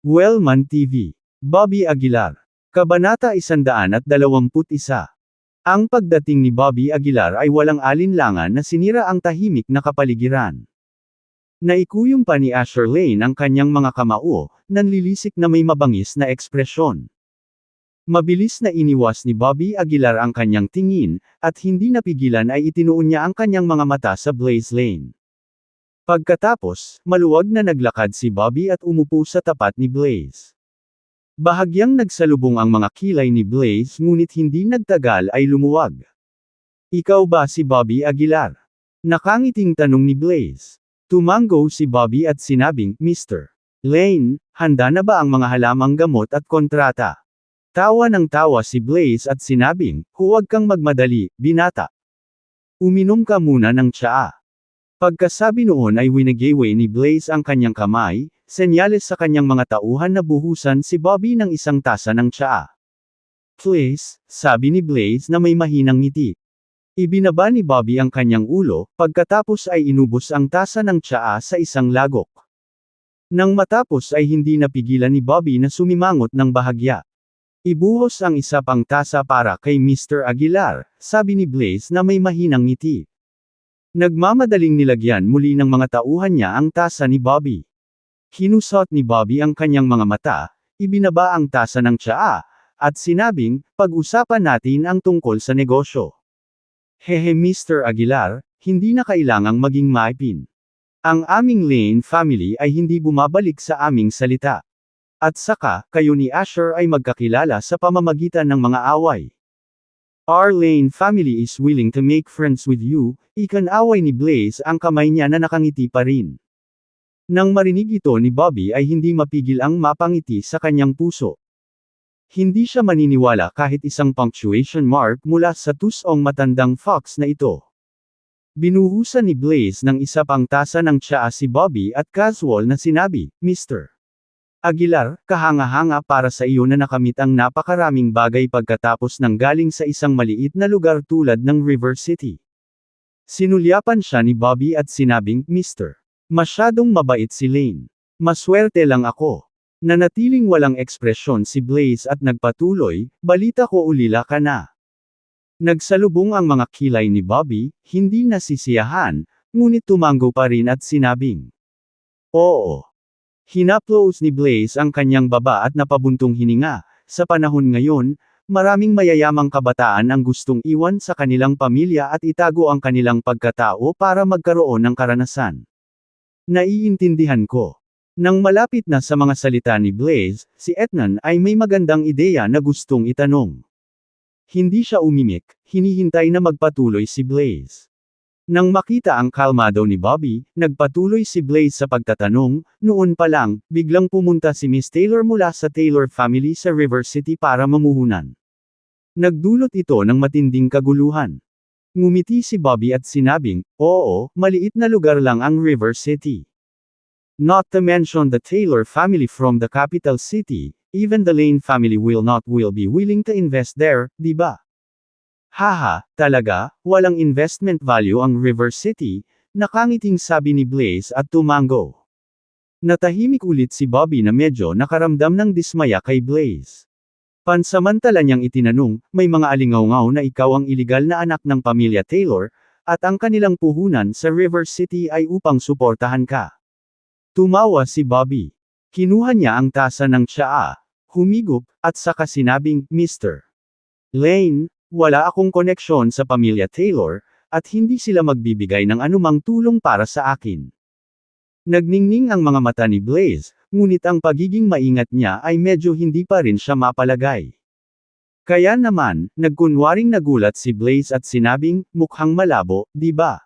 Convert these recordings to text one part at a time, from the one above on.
Wellman TV. Bobby Aguilar. Kabanata 121. Ang pagdating ni Bobby Aguilar ay walang alinlangan na sinira ang tahimik na kapaligiran. Naikuyong pa ni Asher Lane ang kanyang mga kamao, nanlilisik na may mabangis na ekspresyon. Mabilis na iniwas ni Bobby Aguilar ang kanyang tingin, at hindi napigilan ay itinuon niya ang kanyang mga mata sa Blaze Lane. Pagkatapos, maluwag na naglakad si Bobby at umupo sa tapat ni Blaze. Bahagyang nagsalubong ang mga kilay ni Blaze ngunit hindi nagtagal ay lumuwag. "Ikaw ba si Bobby Aguilar?" Nakangiting tanong ni Blaze. Tumango si Bobby at sinabing, "Mr. Lane, handa na ba ang mga halamang gamot at kontrata?" Tawa ng tawa si Blaze at sinabing, "Huwag kang magmadali, binata. Uminom ka muna ng tsaa." Pagkasabi noon ay winigayway ni Blaze ang kanyang kamay, senyales sa kanyang mga tauhan na buhusan si Bobby ng isang tasa ng tsaa. "Please," sabi ni Blaze na may mahinang ngiti. Ibinaba ni Bobby ang kanyang ulo, pagkatapos ay inubos ang tasa ng tsaa sa isang lagok. Nang matapos ay hindi napigilan ni Bobby na sumimangot ng bahagya. "Ibuhos ang isa pang tasa para kay Mr. Aguilar," sabi ni Blaze na may mahinang ngiti. Nagmamadaling nilagyan muli ng mga tauhan niya ang tasa ni Bobby. Hinusot ni Bobby ang kanyang mga mata, ibinaba ang tasa ng tsaa, at sinabing, "Pag-usapan natin ang tungkol sa negosyo." "Hehe Mr. Aguilar, hindi na kailangang maging maipin. Ang aming Lane family ay hindi bumabalik sa aming salita. At saka, kayo ni Asher ay magkakilala sa pamamagitan ng mga away. Our Lane family is willing to make friends with you," ikan-away ni Blaze ang kamay niya na nakangiti pa rin. Nang marinig ito ni Bobby ay hindi mapigil ang mapangiti sa kanyang puso. Hindi siya maniniwala kahit isang punctuation mark mula sa tusong matandang fox na ito. Binuhusan ni Blaze ng isa pang tasa ng tsaa si Bobby at casual na sinabi, "Mr. Aguilar, kahanga-hanga para sa iyo na nakamit ang napakaraming bagay pagkatapos ng galing sa isang maliit na lugar tulad ng River City." Sinulyapan siya ni Bobby at sinabing, "Mr. Masyadong mabait si Lane. Maswerte lang ako." Nanatiling walang ekspresyon si Blaze at nagpatuloy, "Balita ko ulila ka na." Nagsalubong ang mga kilay ni Bobby, hindi nasisiyahan, ngunit tumango pa rin at sinabing, "Oo." Hinaplos ni Blaze ang kanyang baba at napabuntong hininga. Sa panahon ngayon, maraming mayayamang kabataan ang gustong iwan sa kanilang pamilya at itago ang kanilang pagkatao para magkaroon ng karanasan. "Naiintindihan ko." Nang malapit na sa mga salita ni Blaze, si Etnan ay may magandang ideya na gustong itanong. Hindi siya umimik, hinihintay na magpatuloy si Blaze. Nang makita ang kalmado ni Bobby, nagpatuloy si Blaze sa pagtatanong. Noon pa lang, biglang pumunta si Miss Taylor mula sa Taylor family sa River City para mamuhunan. Nagdulot ito ng matinding kaguluhan. Ngumiti si Bobby at sinabing, "Oo, maliit na lugar lang ang River City. Not to mention the Taylor family from the capital city, even the Lane family will be willing to invest there, di ba?" "Haha, talaga, walang investment value ang River City," nakangiting sabi ni Blaze at tumango. Natahimik ulit si Bobby na medyo nakaramdam ng dismaya kay Blaze. Pansamantala niyang itinanong, "May mga alingaw-ngaw na ikaw ang iligal na anak ng pamilya Taylor, at ang kanilang puhunan sa River City ay upang suportahan ka?" Tumawa si Bobby. Kinuha niya ang tasa ng tsaa, humigop, at saka sinabing, "Mr. Lane, wala akong koneksyon sa pamilya Taylor, at hindi sila magbibigay ng anumang tulong para sa akin." Nagningning ang mga mata ni Blaze, ngunit ang pagiging maingat niya ay medyo hindi pa rin siya mapalagay. Kaya naman, nagkunwaring nagulat si Blaze at sinabing, "Mukhang malabo, di ba?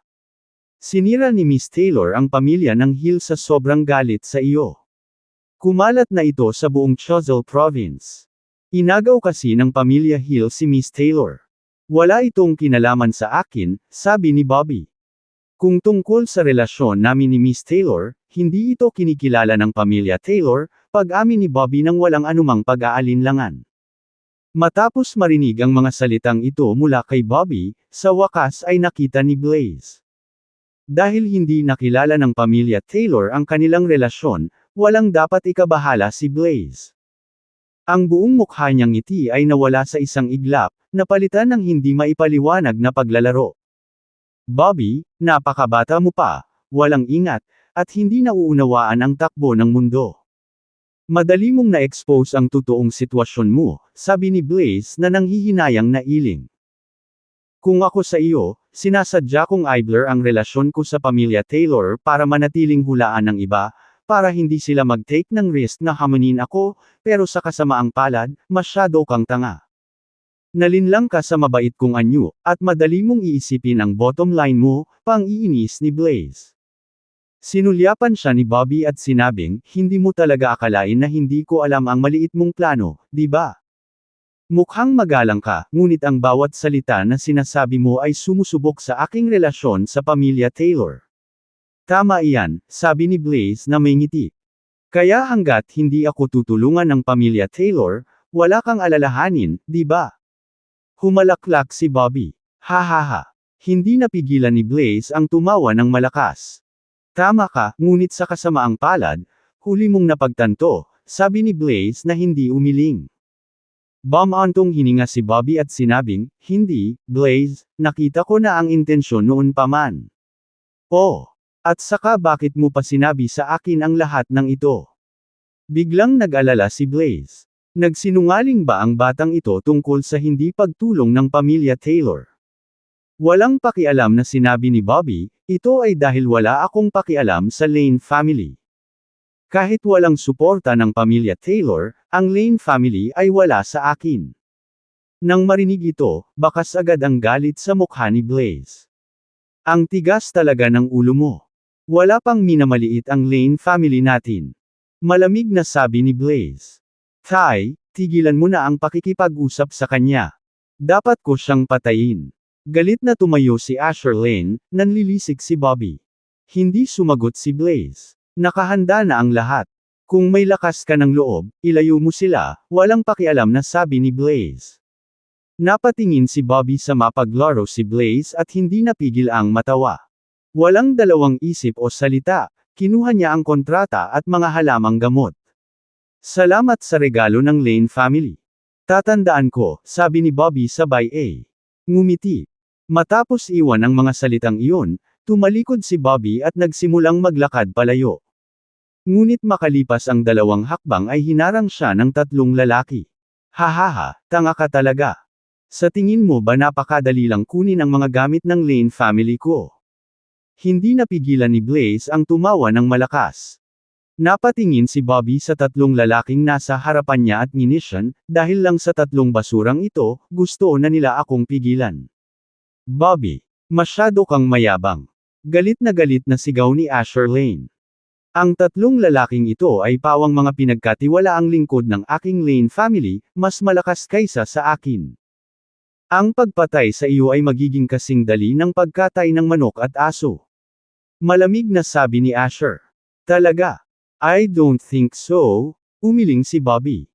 Sinira ni Miss Taylor ang pamilya ng Hill sa sobrang galit sa iyo. Kumalat na ito sa buong Choiseul Province. Inagaw kasi ng pamilya Hill si Miss Taylor. Wala itong kinalaman sa akin," sabi ni Bobby. "Kung tungkol sa relasyon namin ni Miss Taylor, hindi ito kinikilala ng pamilya Taylor," pag-amin ni Bobby nang walang anumang pag-aalinlangan. Matapos marinig ang mga salitang ito mula kay Bobby, sa wakas ay nakita ni Blaze. Dahil hindi nakilala ng pamilya Taylor ang kanilang relasyon, walang dapat ikabahala si Blaze. Ang buong mukha niyang ngiti ay nawala sa isang iglap, napalitan ng hindi maipaliwanag na paglalaro. Bobby, napakabata mo pa, walang ingat, at hindi nauunawaan ang takbo ng mundo. Madali mong na-expose ang totoong sitwasyon mo, sabi ni Blaze na nanghihinayang na iling. Kung ako sa iyo, sinasadya kong idler ang relasyon ko sa pamilya Taylor para manatiling hulaan ng iba, para hindi sila mag-take ng risk na hamunin ako, pero sa kasamaang palad, masyado kang tanga. Nalinlang ka sa mabait kong anyo, at madali mong iisipin ang bottom line mo, pang-iinis ni Blaze. Sinulyapan siya ni Bobby at sinabing, hindi mo talaga akalain na hindi ko alam ang maliit mong plano, di ba? Mukhang magalang ka, ngunit ang bawat salita na sinasabi mo ay sumusubok sa aking relasyon sa pamilya Taylor. Tama iyan, sabi ni Blaze na may ngiti. Kaya hanggat hindi ako tutulungan ng pamilya Taylor, wala kang alalahanin, di ba? Humalaklak si Bobby. Hahaha. Hindi napigilan ni Blaze ang tumawa ng malakas. Tama ka, ngunit sa kasamaang palad, huli mong napagtanto, sabi ni Blaze na hindi umiling. Bumantong hininga si Bobby at sinabing, hindi, Blaze, nakita ko na ang intensyon noon pa man. Oh, at saka bakit mo pa sinabi sa akin ang lahat ng ito? Biglang nag-alala si Blaze. Nagsinungaling ba ang batang ito tungkol sa hindi pagtulong ng pamilya Taylor? Walang pakialam na sinabi ni Bobby, ito ay dahil wala akong pakialam sa Lane family. Kahit walang suporta ng pamilya Taylor, ang Lane family ay wala sa akin. Nang marinig ito, bakas agad ang galit sa mukha ni Blaze. Ang tigas talaga ng ulo mo. Wala pang minamaliit ang Lane family natin. Malamig na sabi ni Blaze. Ty, tigilan mo na ang pakikipag-usap sa kanya. Dapat ko siyang patayin. Galit na tumayo si Asher Lane, nanlilisik si Bobby. Hindi sumagot si Blaze. Nakahanda na ang lahat. Kung may lakas ka ng loob, ilayo mo sila, walang pakialam na sabi ni Blaze. Napatingin si Bobby sa mapaglaro si Blaze at hindi napigil ang matawa. Walang dalawang isip o salita, kinuha niya ang kontrata at mga halamang gamot. Salamat sa regalo ng Lane family. Tatandaan ko, sabi ni Bobby sabay ngumiti. Matapos iwan ang mga salitang iyon, tumalikod si Bobby at nagsimulang maglakad palayo. Ngunit makalipas ang 2 hakbang ay hinarang siya ng 3 lalaki. Hahaha, tanga ka talaga. Sa tingin mo ba napakadali lang kunin ang mga gamit ng Lane family ko? Hindi napigilan ni Blaze ang tumawa ng malakas. Napatingin si Bobby sa 3 lalaking nasa harapan niya at nginisyan, dahil lang sa 3 basurang ito, gusto na nila akong pigilan. Bobby, masyado kang mayabang. Galit na sigaw ni Asher Lane. Ang 3 lalaking ito ay pawang mga pinagkatiwalaang lingkod ng aking Lane family, mas malakas kaysa sa akin. Ang pagpatay sa iyo ay magiging kasing dali ng pagkatay ng manok at aso. Malamig na sabi ni Asher. Talaga? I don't think so, umiling si Bobby.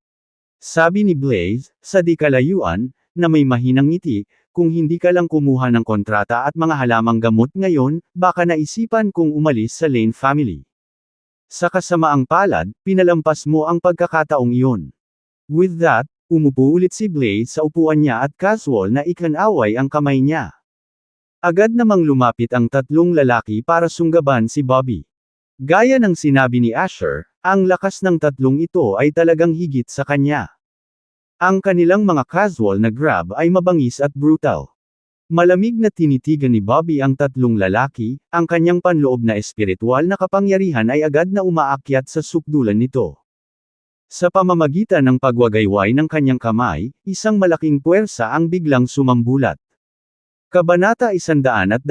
Sabi ni Blaze, sa di kalayuan, na may mahinang ngiti, kung hindi ka lang kumuha ng kontrata at mga halamang gamot ngayon, baka naisipan kong umalis sa Lane family. Sa kasamaang palad, pinalampas mo ang pagkakataong iyon. With that, umupo ulit si Blaze sa upuan niya at casual na ikanaway ang kamay niya. Agad namang lumapit ang 3 lalaki para sunggaban si Bobby. Gaya ng sinabi ni Asher, ang lakas ng 3 ito ay talagang higit sa kanya. Ang kanilang mga casual na grab ay mabangis at brutal. Malamig na tinitigan ni Bobby ang 3 lalaki, ang kanyang panloob na espiritual na kapangyarihan ay agad na umaakyat sa sukdulan nito. Sa pamamagitan ng pagwagayway ng kanyang kamay, isang malaking puwersa ang biglang sumambulat. Kabanata 122.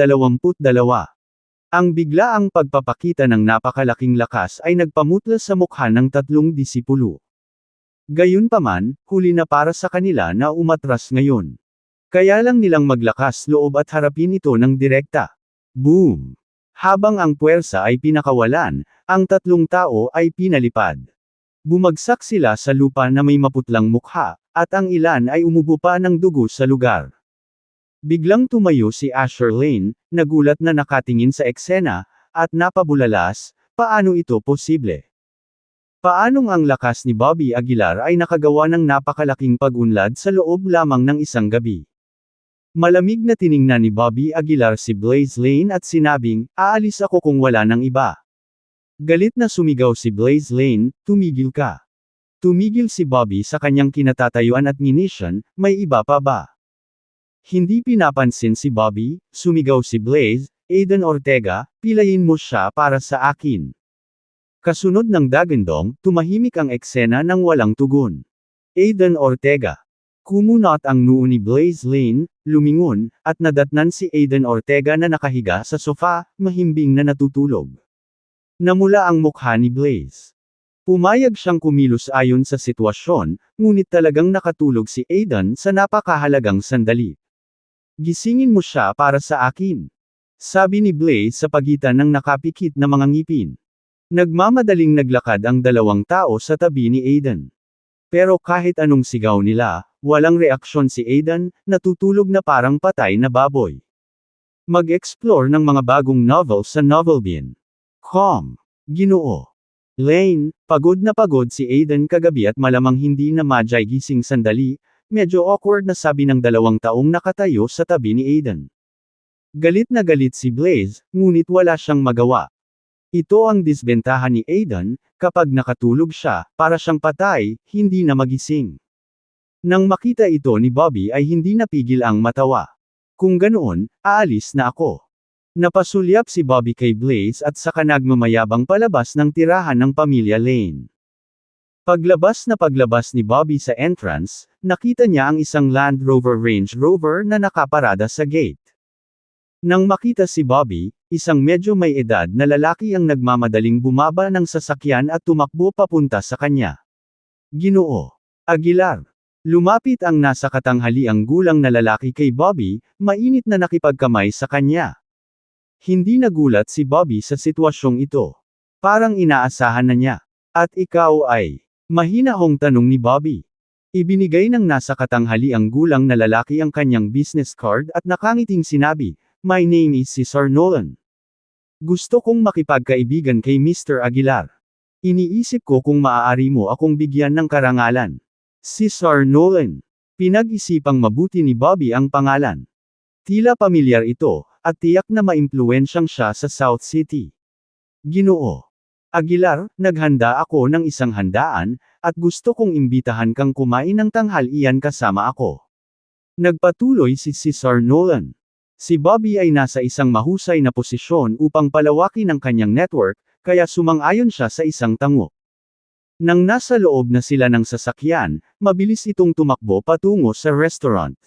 Ang biglaang pagpapakita ng napakalaking lakas ay nagpamutla sa mukha ng 3 disipulo. Gayunpaman, huli na para sa kanila na umatras ngayon. Kaya lang nilang maglakas loob at harapin ito ng direkta. Boom! Habang ang puwersa ay pinakawalan, ang 3 tao ay pinalipad. Bumagsak sila sa lupa na may maputlang mukha, at ang ilan ay umubo pa ng dugo sa lugar. Biglang tumayo si Asher Lane, nagulat na nakatingin sa eksena, at napabulalas, paano ito posible? Paanong ang lakas ni Bobby Aguilar ay nakagawa ng napakalaking pag-unlad sa loob lamang ng isang gabi. Malamig na tiningnan ni Bobby Aguilar si Blaze Lane at sinabing, "Aalis ako kung wala ng iba." Galit na sumigaw si Blaze Lane, "Tumigil ka." Tumigil si Bobby sa kanyang kinatatayuan at minisyon, "May iba pa ba?" Hindi pinapansin si Bobby, sumigaw si Blaze, "Aiden Ortega, pilayin mo siya para sa akin." Kasunod ng dagandong, tumahimik ang eksena ng walang tugon. Aiden Ortega. Kumunot ang noo ni Blaze Lane, lumingon, at nadatnan si Aiden Ortega na nakahiga sa sofa, mahimbing na natutulog. Namula ang mukha ni Blaze. Pumayag siyang kumilos ayon sa sitwasyon, ngunit talagang nakatulog si Aiden sa napakahalagang sandali. "Gisingin mo siya para sa akin," sabi ni Blaze sa pagitan ng nakapikit na mga ngipin. Nagmamadaling naglakad ang dalawang tao sa tabi ni Aiden. Pero kahit anong sigaw nila, walang reaksyon si Aiden, natutulog na parang patay na baboy. Mag-explore ng mga bagong novel sa Novelbean. Ginoo. Lane, pagod na pagod si Aiden kagabi at malamang hindi na madyay gising sandali, medyo awkward na sabi ng 2 taong nakatayo sa tabi ni Aiden. Galit na galit si Blaze, ngunit wala siyang magawa. Ito ang disbentahan ni Aiden, kapag nakatulog siya, para siyang patay, hindi na magising. Nang makita ito ni Bobby ay hindi napigil ang matawa. "Kung ganoon, aalis na ako." Napasulyap si Bobby kay Blaze at saka nagmamayabang palabas ng tirahan ng pamilya Lane. Paglabas ni Bobby sa entrance, nakita niya ang isang Land Rover Range Rover na nakaparada sa gate. Nang makita si Bobby, isang medyo may edad na lalaki ang nagmamadaling bumaba ng sasakyan at tumakbo papunta sa kanya. "Ginoo Aguilar." Lumapit ang nasa katanghaliang gulang na lalaki kay Bobby, mainit na nakipagkamay sa kanya. Hindi nagulat si Bobby sa sitwasyong ito. Parang inaasahan na niya. "At ikaw ay?" Mahinahong tanong ni Bobby. Ibinigay ng nasa katanghaliang gulang na lalaki ang kanyang business card at nakangiting sinabi, "My name is Cesar Nolan. Gusto kong makipagkaibigan kay Mr. Aguilar. Iniisip ko kung maaari mo akong bigyan ng karangalan." Cesar Nolan. Pinag-isipang mabuti ni Bobby ang pangalan. Tila pamilyar ito, at tiyak na maimpluwensyang siya sa South City. "Ginoo Aguilar, naghanda ako ng isang handaan, at gusto kong imbitahan kang kumain ng tanghalian kasama ako." Nagpatuloy si Cesar Nolan. Si Bobby ay nasa isang mahusay na posisyon upang palawakin ang kanyang network, kaya sumang-ayon siya sa isang tango. Nang nasa loob na sila ng sasakyan, mabilis itong tumakbo patungo sa restaurant.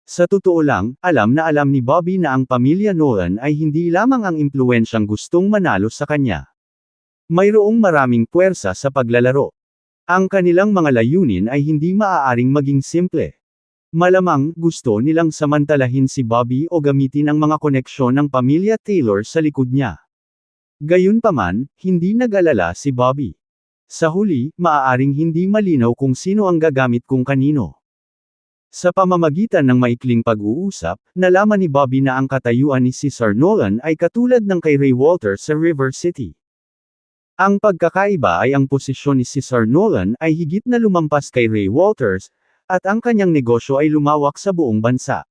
Sa totoo lang, alam na alam ni Bobby na ang pamilya Nolan ay hindi lamang ang impluwensyang gustong manalo sa kanya. Mayroong maraming puwersa sa paglalaro. Ang kanilang mga layunin ay hindi maaaring maging simple. Malamang, gusto nilang samantalahin si Bobby o gamitin ang mga koneksyon ng pamilya Taylor sa likod niya. Gayunpaman, hindi nag-alala si Bobby. Sa huli, maaaring hindi malinaw kung sino ang gagamit kung kanino. Sa pamamagitan ng maikling pag-uusap, nalaman ni Bobby na ang katayuan ni Cesar Nolan ay katulad ng kay Ray Walter sa River City. Ang pagkakaiba ay ang posisyon ni Cesar Nolan ay higit na lumampas kay Ray Walters, at ang kanyang negosyo ay lumawak sa buong bansa.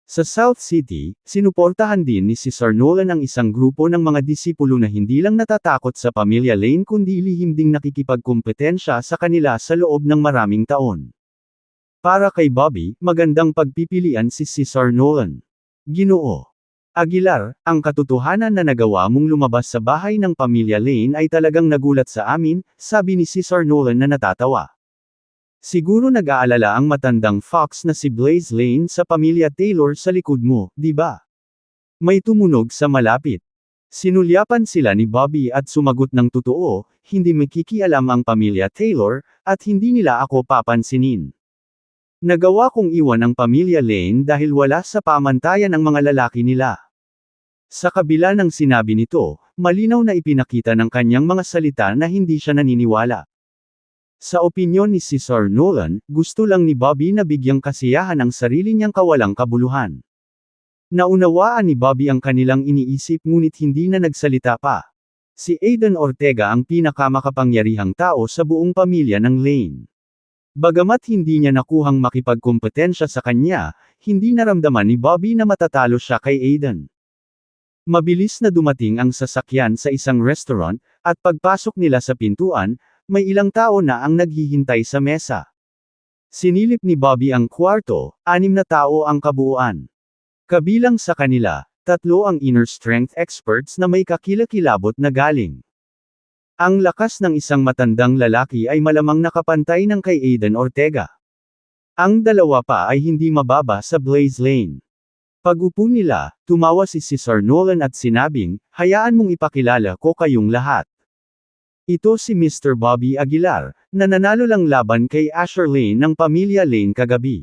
Sa South City, sinuportahan din ni Cesar Nolan ang isang grupo ng mga disipulo na hindi lang natatakot sa pamilya Lane kundi lihim ding nakikipagkumpetensya sa kanila sa loob ng maraming taon. Para kay Bobby, magandang pagpipilian si Cesar Nolan. "Ginoo Aguilar, ang katotohanan na nagawa mong lumabas sa bahay ng pamilya Lane ay talagang nagulat sa amin," sabi ni Cesar Nolan na natatawa. "Siguro nag-aalala ang matandang fox na si Blaze Lane sa pamilya Taylor sa likod mo, di ba?" May tumunog sa malapit. Sinulyapan sila ni Bobby at sumagot ng totoo, hindi makikialam ang pamilya Taylor, at hindi nila ako papansinin. Nagawa kong iwan ang pamilya Lane dahil wala sa pamantayan ang mga lalaki nila. Sa kabila ng sinabi nito, malinaw na ipinakita ng kanyang mga salita na hindi siya naniniwala. Sa opinyon ni Cesar Nolan, gusto lang ni Bobby na bigyang kasiyahan ang sarili niyang kawalang kabuluhan. Naunawaan ni Bobby ang kanilang iniisip ngunit hindi na nagsalita pa. Si Aiden Ortega ang pinakamakapangyarihang tao sa buong pamilya ng Lane. Bagamat hindi niya nakuhang makipagkompetensya sa kanya, hindi naramdaman ni Bobby na matatalo siya kay Aiden. Mabilis na dumating ang sasakyan sa isang restaurant, at pagpasok nila sa pintuan, may ilang tao na ang naghihintay sa mesa. Sinilip ni Bobby ang kwarto, 6 na tao ang kabuuan. Kabilang sa kanila, 3 ang inner strength experts na may kakilakilabot na galing. Ang lakas ng isang matandang lalaki ay malamang nakapantay ng kay Aiden Ortega. Ang 2 pa ay hindi mababa sa Blaze Lane. Pag-upo nila, tumawa si Cesar Nolan at sinabing, "Hayaan mong ipakilala ko kayong lahat. Ito si Mr. Bobby Aguilar, na nanalo lang laban kay Asher Lane ng pamilya Lane kagabi."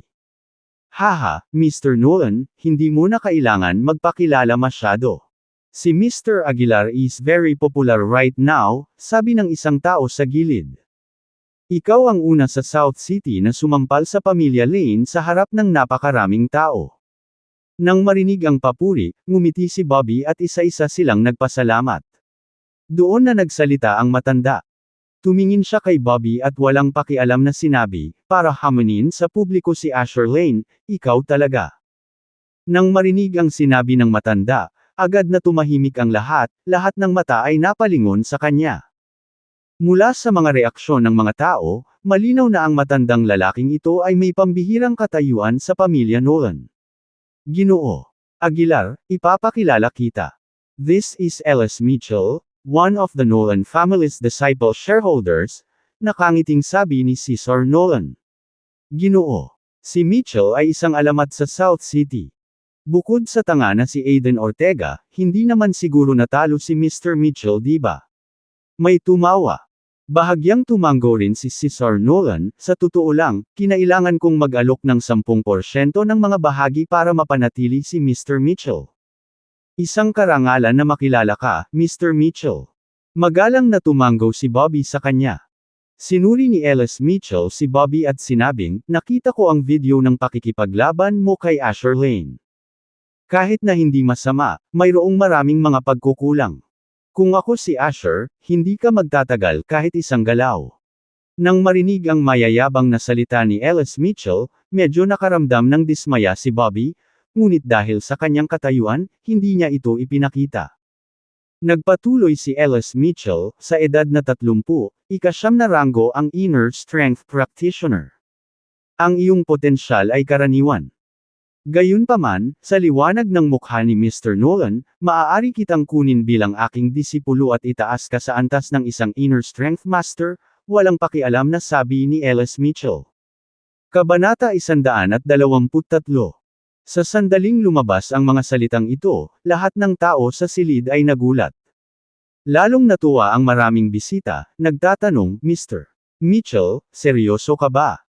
"Haha, Mr. Nolan, hindi mo na kailangan magpakilala masyado. Si Mr. Aguilar is very popular right now," sabi ng isang tao sa gilid. "Ikaw ang una sa South City na sumampal sa pamilya Lane sa harap ng napakaraming tao." Nang marinig ang papuri, ngumiti si Bobby at isa-isa silang nagpasalamat. Doon na nagsalita ang matanda. Tumingin siya kay Bobby at walang pakialam na sinabi, para hamunin sa publiko si Asher Lane, "Ikaw talaga." Nang marinig ang sinabi ng matanda, agad na tumahimik ang lahat ng mata ay napalingon sa kanya. Mula sa mga reaksyon ng mga tao, malinaw na ang matandang lalaking ito ay may pambihirang katayuan sa pamilya Nolan. "Ginoo Aguilar, ipapakilala kita. This is Ellis Mitchell, one of the Nolan family's disciple shareholders," nakangiting sabi ni Cesar Nolan. "Ginoo, si Mitchell ay isang alamat sa South City. Bukod sa tanga na si Aiden Ortega, hindi naman siguro natalo si Mr. Mitchell, di ba?" May tumawa. Bahagyang tumango rin si Cesar Nolan, "Sa totoo lang, kinailangan kong mag-alok ng 10% ng mga bahagi para mapanatili si Mr. Mitchell. Isang karangalan na makilala ka, Mr. Mitchell." Magalang na tumango si Bobby sa kanya. Sinuri ni Ellis Mitchell si Bobby at sinabing, "Nakita ko ang video ng pakikipaglaban mo kay Asher Lane. Kahit na hindi masama, mayroong maraming mga pagkukulang. Kung ako si Asher, hindi ka magtatagal kahit isang galaw." Nang marinig ang mayayabang na salita ni Ellis Mitchell, medyo nakaramdam ng dismaya si Bobby, ngunit dahil sa kanyang katayuan, hindi niya ito ipinakita. Nagpatuloy si Ellis Mitchell, sa edad na 30, 9 na ranggo ang Inner Strength Practitioner. "Ang iyong potensyal ay karaniwan. Gayunpaman, sa liwanag ng mukha ni Mr. Nolan, maaari kitang kunin bilang aking disipulo at itaas ka sa antas ng isang Inner Strength Master," walang pakialam na sabi ni Ellis Mitchell. Kabanata 123. Sa sandaling lumabas ang mga salitang ito, lahat ng tao sa silid ay nagulat. Lalong natuwa ang maraming bisita, nagtatanong, "Mr. Mitchell, seryoso ka ba?"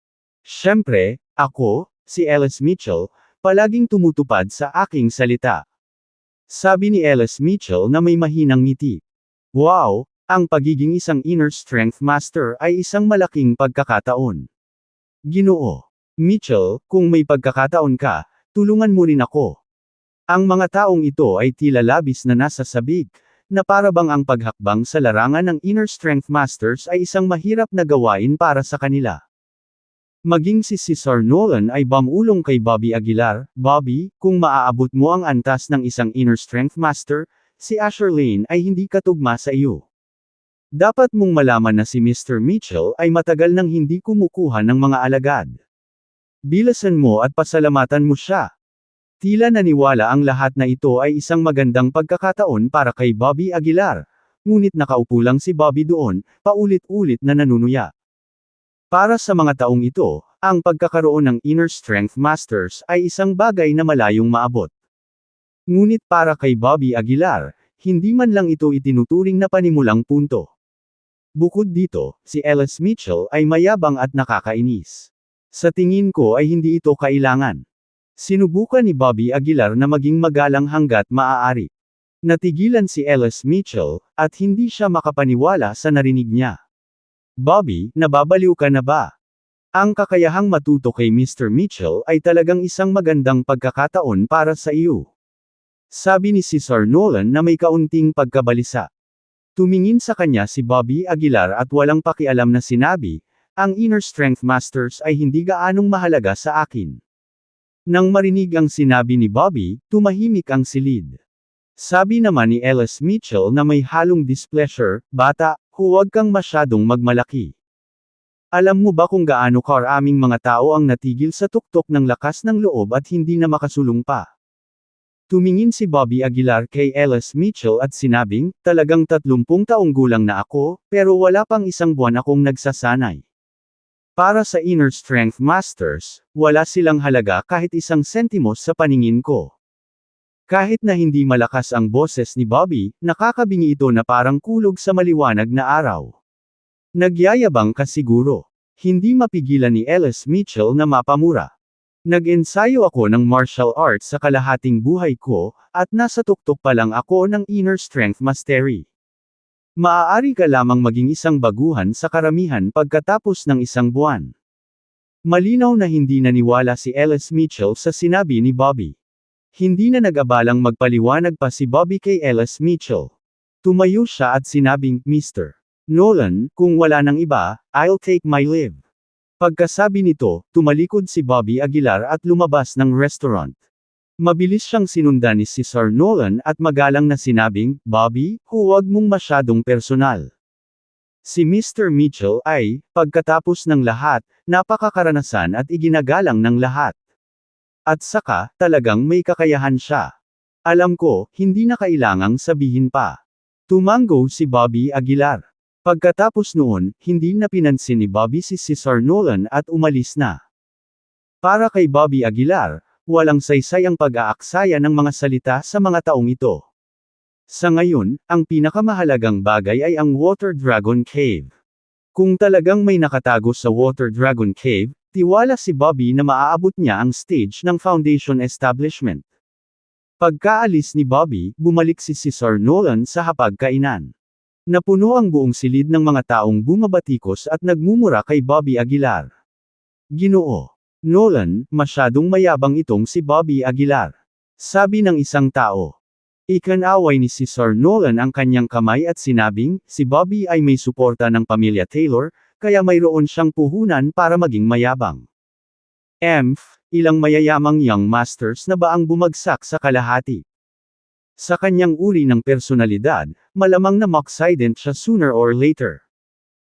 "Siyempre, ako, si Ellis Mitchell, palaging tumutupad sa aking salita," sabi ni Ellis Mitchell na may mahinang ngiti. "Wow, ang pagiging isang Inner Strength Master ay isang malaking pagkakataon. Ginoo Mitchell, kung may pagkakataon ka, tulungan mo rin ako." Ang mga taong ito ay tila labis na nasa sabik, na parabang ang paghakbang sa larangan ng Inner Strength Masters ay isang mahirap na gawain para sa kanila. Maging si Cesar Nolan ay bumulong kay Bobby Aguilar, "Bobby, kung maaabot mo ang antas ng isang Inner Strength Master, si Asher Lane ay hindi katugma sa iyo. Dapat mong malaman na si Mr. Mitchell ay matagal nang hindi kumukuha ng mga alagad. Bilasan mo at pasalamatan mo siya." Tila naniwala ang lahat na ito ay isang magandang pagkakataon para kay Bobby Aguilar, ngunit nakaupo lang si Bobby doon, paulit-ulit na nanunuya. Para sa mga taong ito, ang pagkakaroon ng Inner Strength Masters ay isang bagay na malayong maabot. Ngunit para kay Bobby Aguilar, hindi man lang ito itinuturing na panimulang punto. Bukod dito, si Ellis Mitchell ay mayabang at nakakainis. Sa tingin ko ay hindi ito kailangan. Sinubukan ni Bobby Aguilar na maging magalang hanggat maaari. Natigilan si Ellis Mitchell, at hindi siya makapaniwala sa narinig niya. "Bobby, nababaliw ka na ba? Ang kakayahang matuto kay Mr. Mitchell ay talagang isang magandang pagkakataon para sa iyo," sabi ni Cesar Nolan na may kaunting pagkabalisa. Tumingin sa kanya si Bobby Aguilar at walang pakialam na sinabi, ang Inner Strength Masters ay hindi gaanong mahalaga sa akin. Nang marinig ang sinabi ni Bobby, tumahimik ang silid. Sabi naman ni Ellis Mitchell na may halong displeasure, bata, huwag kang masyadong magmalaki. Alam mo ba kung gaano karaming mga tao ang natigil sa tuktok ng lakas ng loob at hindi na makasulong pa? Tumingin si Bobby Aguilar kay Ellis Mitchell at sinabing, talagang 30 taong gulang na ako, pero wala pang isang buwan akong nagsasanay. Para sa Inner Strength Masters, wala silang halaga kahit isang sentimos sa paningin ko. Kahit na hindi malakas ang boses ni Bobby, nakakabingi ito na parang kulog sa maliwanag na araw. Nagyayabang ka siguro. Hindi mapigilan ni Ellis Mitchell na mapamura. Nag-ensayo ako ng martial arts sa kalahating buhay ko, at nasa tuktok pa lang ako ng Inner Strength Mastery. Maaari ka lamang maging isang baguhan sa karamihan pagkatapos ng isang buwan. Malinaw na hindi naniwala si Ellis Mitchell sa sinabi ni Bobby. Hindi na nag-abalang magpaliwanag pa si Bobby kay Ellis Mitchell. Tumayo siya at sinabing, Mr. Nolan, kung wala nang iba, I'll take my leave. Pagkasabi nito, tumalikod si Bobby Aguilar at lumabas ng restaurant. Mabilis siyang sinundan ni Sir Nolan at magalang na sinabing, Bobby, huwag mong masyadong personal. Si Mr. Mitchell ay, pagkatapos ng lahat, napakakaranasan at iginagalang ng lahat. At saka, talagang may kakayahan siya. Alam ko, hindi na kailangang sabihin pa. Tumango si Bobby Aguilar. Pagkatapos noon, hindi na pinansin ni Bobby si Sir Nolan at umalis na. Para kay Bobby Aguilar, walang saysay ang pag-aaksaya ng mga salita sa mga taong ito. Sa ngayon, ang pinakamahalagang bagay ay ang Water Dragon Cave. Kung talagang may nakatago sa Water Dragon Cave, tiwala si Bobby na maaabot niya ang stage ng Foundation Establishment. Pagkaalis ni Bobby, bumalik si Sir Nolan sa hapagkainan. Napuno ang buong silid ng mga taong bumabatikos at nagmumura kay Bobby Aguilar. Ginoo Nolan, masyadong mayabang itong si Bobby Aguilar. Sabi ng isang tao. Ikinaway ni Sir Nolan ang kanyang kamay at sinabing, si Bobby ay may suporta ng pamilya Taylor, kaya mayroon siyang puhunan para maging mayabang. Ilang mayayamang young masters na ba ang bumagsak sa kalahati? Sa kanyang uri ng personalidad, malamang na maksident siya sooner or later.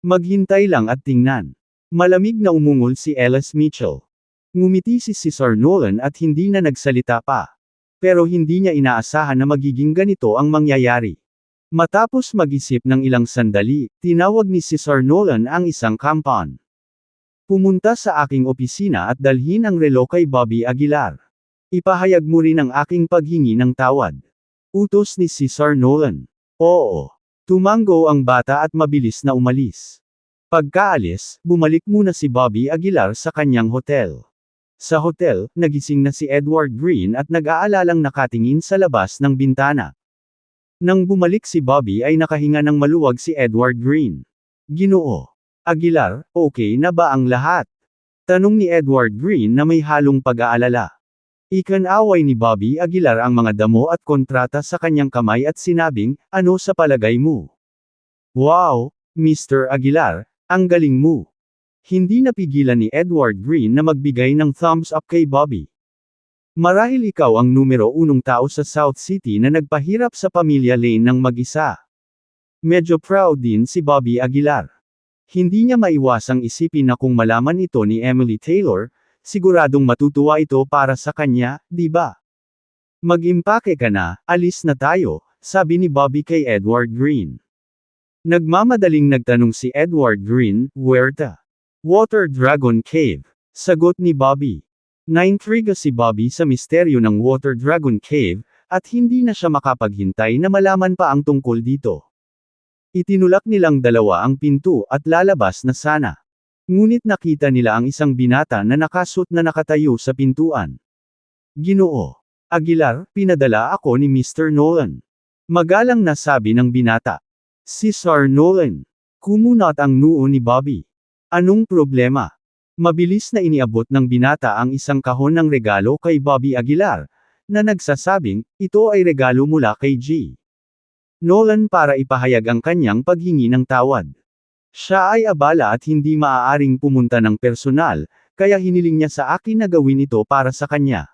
Maghintay lang at tingnan. Malamig na umungol si Ellis Mitchell. Ngumiti si Sir Nolan at hindi na nagsalita pa. Pero hindi niya inaasahan na magiging ganito ang mangyayari. Matapos mag-isip ng ilang sandali, tinawag ni Sir Nolan ang isang kampon. Pumunta sa aking opisina at dalhin ang relo kay Bobby Aguilar. Ipahayag mo rin ang aking paghingi ng tawad. Utos ni Sir Nolan. Oo. Tumango ang bata at mabilis na umalis. Pagkaalis, bumalik muna si Bobby Aguilar sa kanyang hotel. Sa hotel, nagising na si Edward Green at nag-aalalang nakatingin sa labas ng bintana. Nang bumalik si Bobby ay nakahinga ng maluwag si Edward Green. Ginoo Aguilar, okay na ba ang lahat? Tanong ni Edward Green na may halong pag-aalala. Ikinaway ni Bobby Aguilar ang mga damo at kontrata sa kanyang kamay at sinabing, ano sa palagay mo? Wow, Mr. Aguilar, ang galing mo. Hindi napigilan ni Edward Green na magbigay ng thumbs up kay Bobby. Marahil ikaw ang numero 1 tao sa South City na nagpahirap sa pamilya Lane ng mag-isa. Medyo proud din si Bobby Aguilar. Hindi niya maiwasang isipin na kung malaman ito ni Emily Taylor, siguradong matutuwa ito para sa kanya, di ba? Mag-impake ka na, alis na tayo, sabi ni Bobby kay Edward Green. Nagmamadaling nagtanong si Edward Green, where the Water Dragon Cave? Sagot ni Bobby. Naintriga si Bobby sa misteryo ng Water Dragon Cave, at hindi na siya makapaghintay na malaman pa ang tungkol dito. Itinulak nilang dalawa ang pinto at lalabas na sana. Ngunit nakita nila ang isang binata na nakasuot na nakatayo sa pintuan. Ginoo Aguilar, pinadala ako ni Mr. Nolan. Magalang na sabi ng binata. Si Sir Nolan. Kumunot ang noo ni Bobby. Anong problema? Mabilis na iniabot ng binata ang isang kahon ng regalo kay Bobby Aguilar, na nagsasabing, ito ay regalo mula kay G. Nolan para ipahayag ang kanyang paghingi ng tawad. Siya ay abala at hindi maaaring pumunta ng personal, kaya hiniling niya sa akin na gawin ito para sa kanya.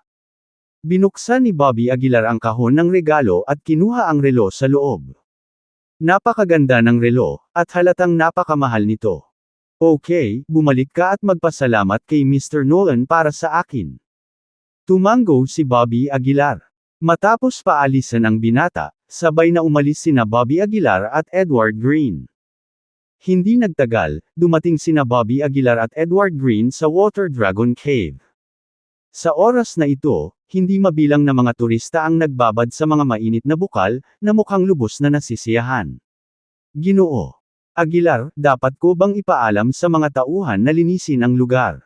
Binuksan ni Bobby Aguilar ang kahon ng regalo at kinuha ang relo sa loob. Napakaganda ng relo, at halatang napakamahal nito. Okay, bumalik ka at magpasalamat kay Mr. Nolan para sa akin. Tumango si Bobby Aguilar. Matapos paalisan ang binata, sabay na umalis sina Bobby Aguilar at Edward Green. Hindi nagtagal, dumating sina Bobby Aguilar at Edward Green sa Water Dragon Cave. Sa oras na ito, hindi mabilang na mga turista ang nagbabad sa mga mainit na bukal, na mukhang lubos na nasisiyahan. Ginoo Aguilar, dapat ko bang ipaalam sa mga tauhan na linisin ang lugar?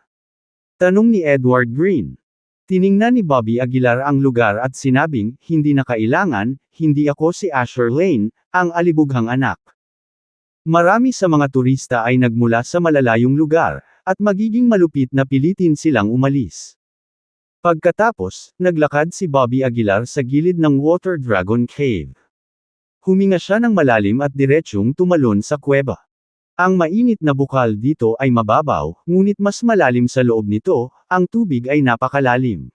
Tanong ni Edward Green. Tiningnan ni Bobby Aguilar ang lugar at sinabing, hindi na kailangan, hindi ako si Asher Lane, ang alibughang anak. Marami sa mga turista ay nagmula sa malalayong lugar, at magiging malupit na pilitin silang umalis. Pagkatapos, naglakad si Bobby Aguilar sa gilid ng Water Dragon Cave. Huminga siya ng malalim at diretsyong tumalon sa kuweba. Ang mainit na bukal dito ay mababaw, ngunit mas malalim sa loob nito, ang tubig ay napakalalim.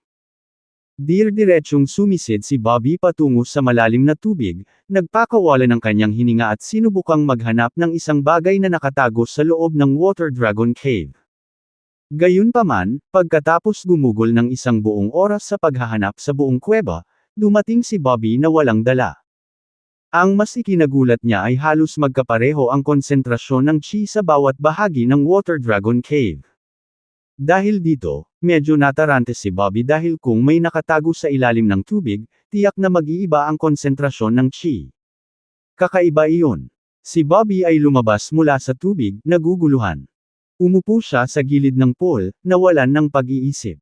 Diretsyong sumisid si Bobby patungo sa malalim na tubig, nagpakawala ng kanyang hininga at sinubukang maghanap ng isang bagay na nakatago sa loob ng Water Dragon Cave. Gayunpaman, pagkatapos gumugol ng isang buong oras sa paghahanap sa buong kuweba, dumating si Bobby na walang dala. Ang mas ikinagulat niya ay halos magkapareho ang konsentrasyon ng chi sa bawat bahagi ng Water Dragon Cave. Dahil dito, medyo natarante si Bobby dahil kung may nakatago sa ilalim ng tubig, tiyak na mag-iiba ang konsentrasyon ng chi. Kakaiba iyon. Si Bobby ay lumabas mula sa tubig, naguguluhan. Umupo siya sa gilid ng pool, nawalan ng pag-iisip.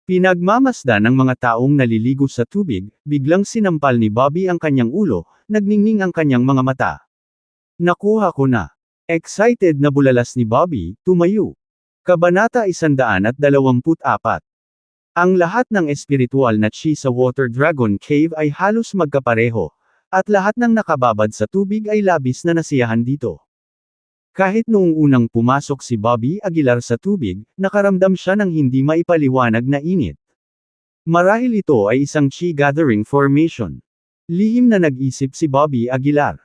Pinagmamasdan ng mga taong naliligo sa tubig, biglang sinampal ni Bobby ang kanyang ulo, nagningning ang kanyang mga mata. Nakuha ko na. Excited na bulalas ni Bobby, tumayo. Kabanata 124. Ang lahat ng espiritual na chi sa Water Dragon Cave ay halos magkapareho, at lahat ng nakababad sa tubig ay labis na nasiyahan dito. Kahit noong unang pumasok si Bobby Aguilar sa tubig, nakaramdam siya ng hindi maipaliwanag na init. Marahil ito ay isang chi gathering formation. Lihim na nag-isip si Bobby Aguilar.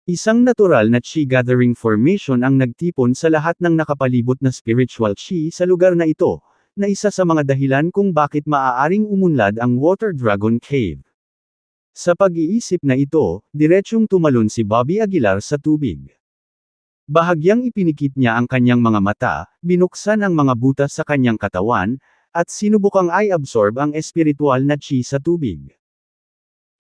Isang natural na chi gathering formation ang nagtipon sa lahat ng nakapalibot na spiritual chi sa lugar na ito, na isa sa mga dahilan kung bakit maaaring umunlad ang Water Dragon Cave. Sa pag-iisip na ito, diretsyong tumalon si Bobby Aguilar sa tubig. Bahagyang ipinikit niya ang kanyang mga mata, binuksan ang mga butas sa kanyang katawan, at sinubukang i-absorb ang espiritual na chi sa tubig.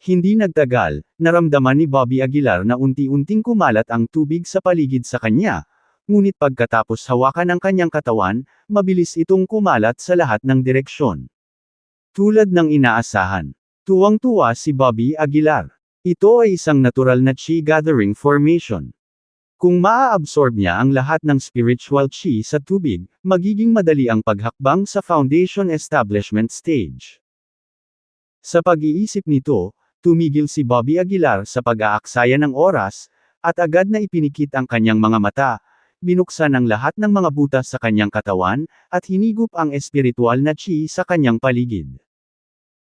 Hindi nagtagal, naramdaman ni Bobby Aguilar na unti-unting kumalat ang tubig sa paligid sa kanya, ngunit pagkatapos hawakan ang kanyang katawan, mabilis itong kumalat sa lahat ng direksyon. Tulad ng inaasahan. Tuwang-tuwa si Bobby Aguilar. Ito ay isang natural na chi gathering formation. Kung maa-absorb niya ang lahat ng spiritual chi sa tubig, magiging madali ang paghakbang sa foundation establishment stage. Sa pag-iisip nito, tumigil si Bobby Aguilar sa pag-aaksaya ng oras, at agad na ipinikit ang kanyang mga mata, binuksan ang lahat ng mga butas sa kanyang katawan, at hinigup ang espiritual na chi sa kanyang paligid.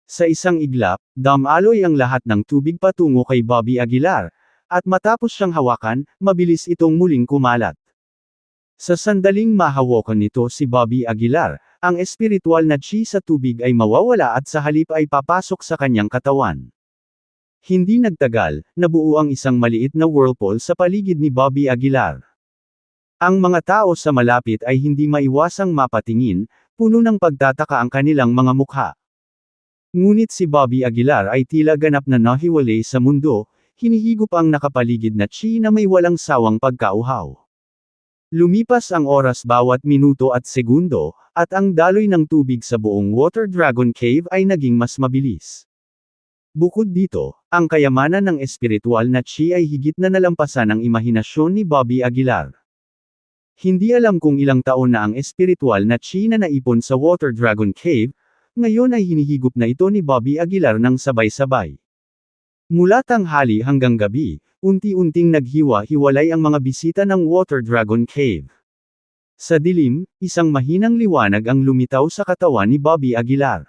Sa isang iglap, damaloy ang lahat ng tubig patungo kay Bobby Aguilar, at matapos siyang hawakan, mabilis itong muling kumalat. Sa sandaling mahawakan nito si Bobby Aguilar, ang espiritual na chi sa tubig ay mawawala at sa halip ay papasok sa kanyang katawan. Hindi nagtagal, nabuo ang isang maliit na whirlpool sa paligid ni Bobby Aguilar. Ang mga tao sa malapit ay hindi maiwasang mapatingin, puno ng pagtataka ang kanilang mga mukha. Ngunit si Bobby Aguilar ay tila ganap na nahiwalay sa mundo, hinihigop ang nakapaligid na chi na may walang sawang pagkauhaw. Lumipas ang oras bawat minuto at segundo, at ang daloy ng tubig sa buong Water Dragon Cave ay naging mas mabilis. Bukod dito, ang kayamanan ng espiritual na chi ay higit na nalampasan ang imahinasyon ni Bobby Aguilar. Hindi alam kung ilang taon na ang espiritual na chi na naipon sa Water Dragon Cave, ngayon ay hinihigop na ito ni Bobby Aguilar ng sabay-sabay. Mula tanghali hanggang gabi, unti-unting naghiwa-hiwalay ang mga bisita ng Water Dragon Cave. Sa dilim, isang mahinang liwanag ang lumitaw sa katawan ni Bobby Aguilar.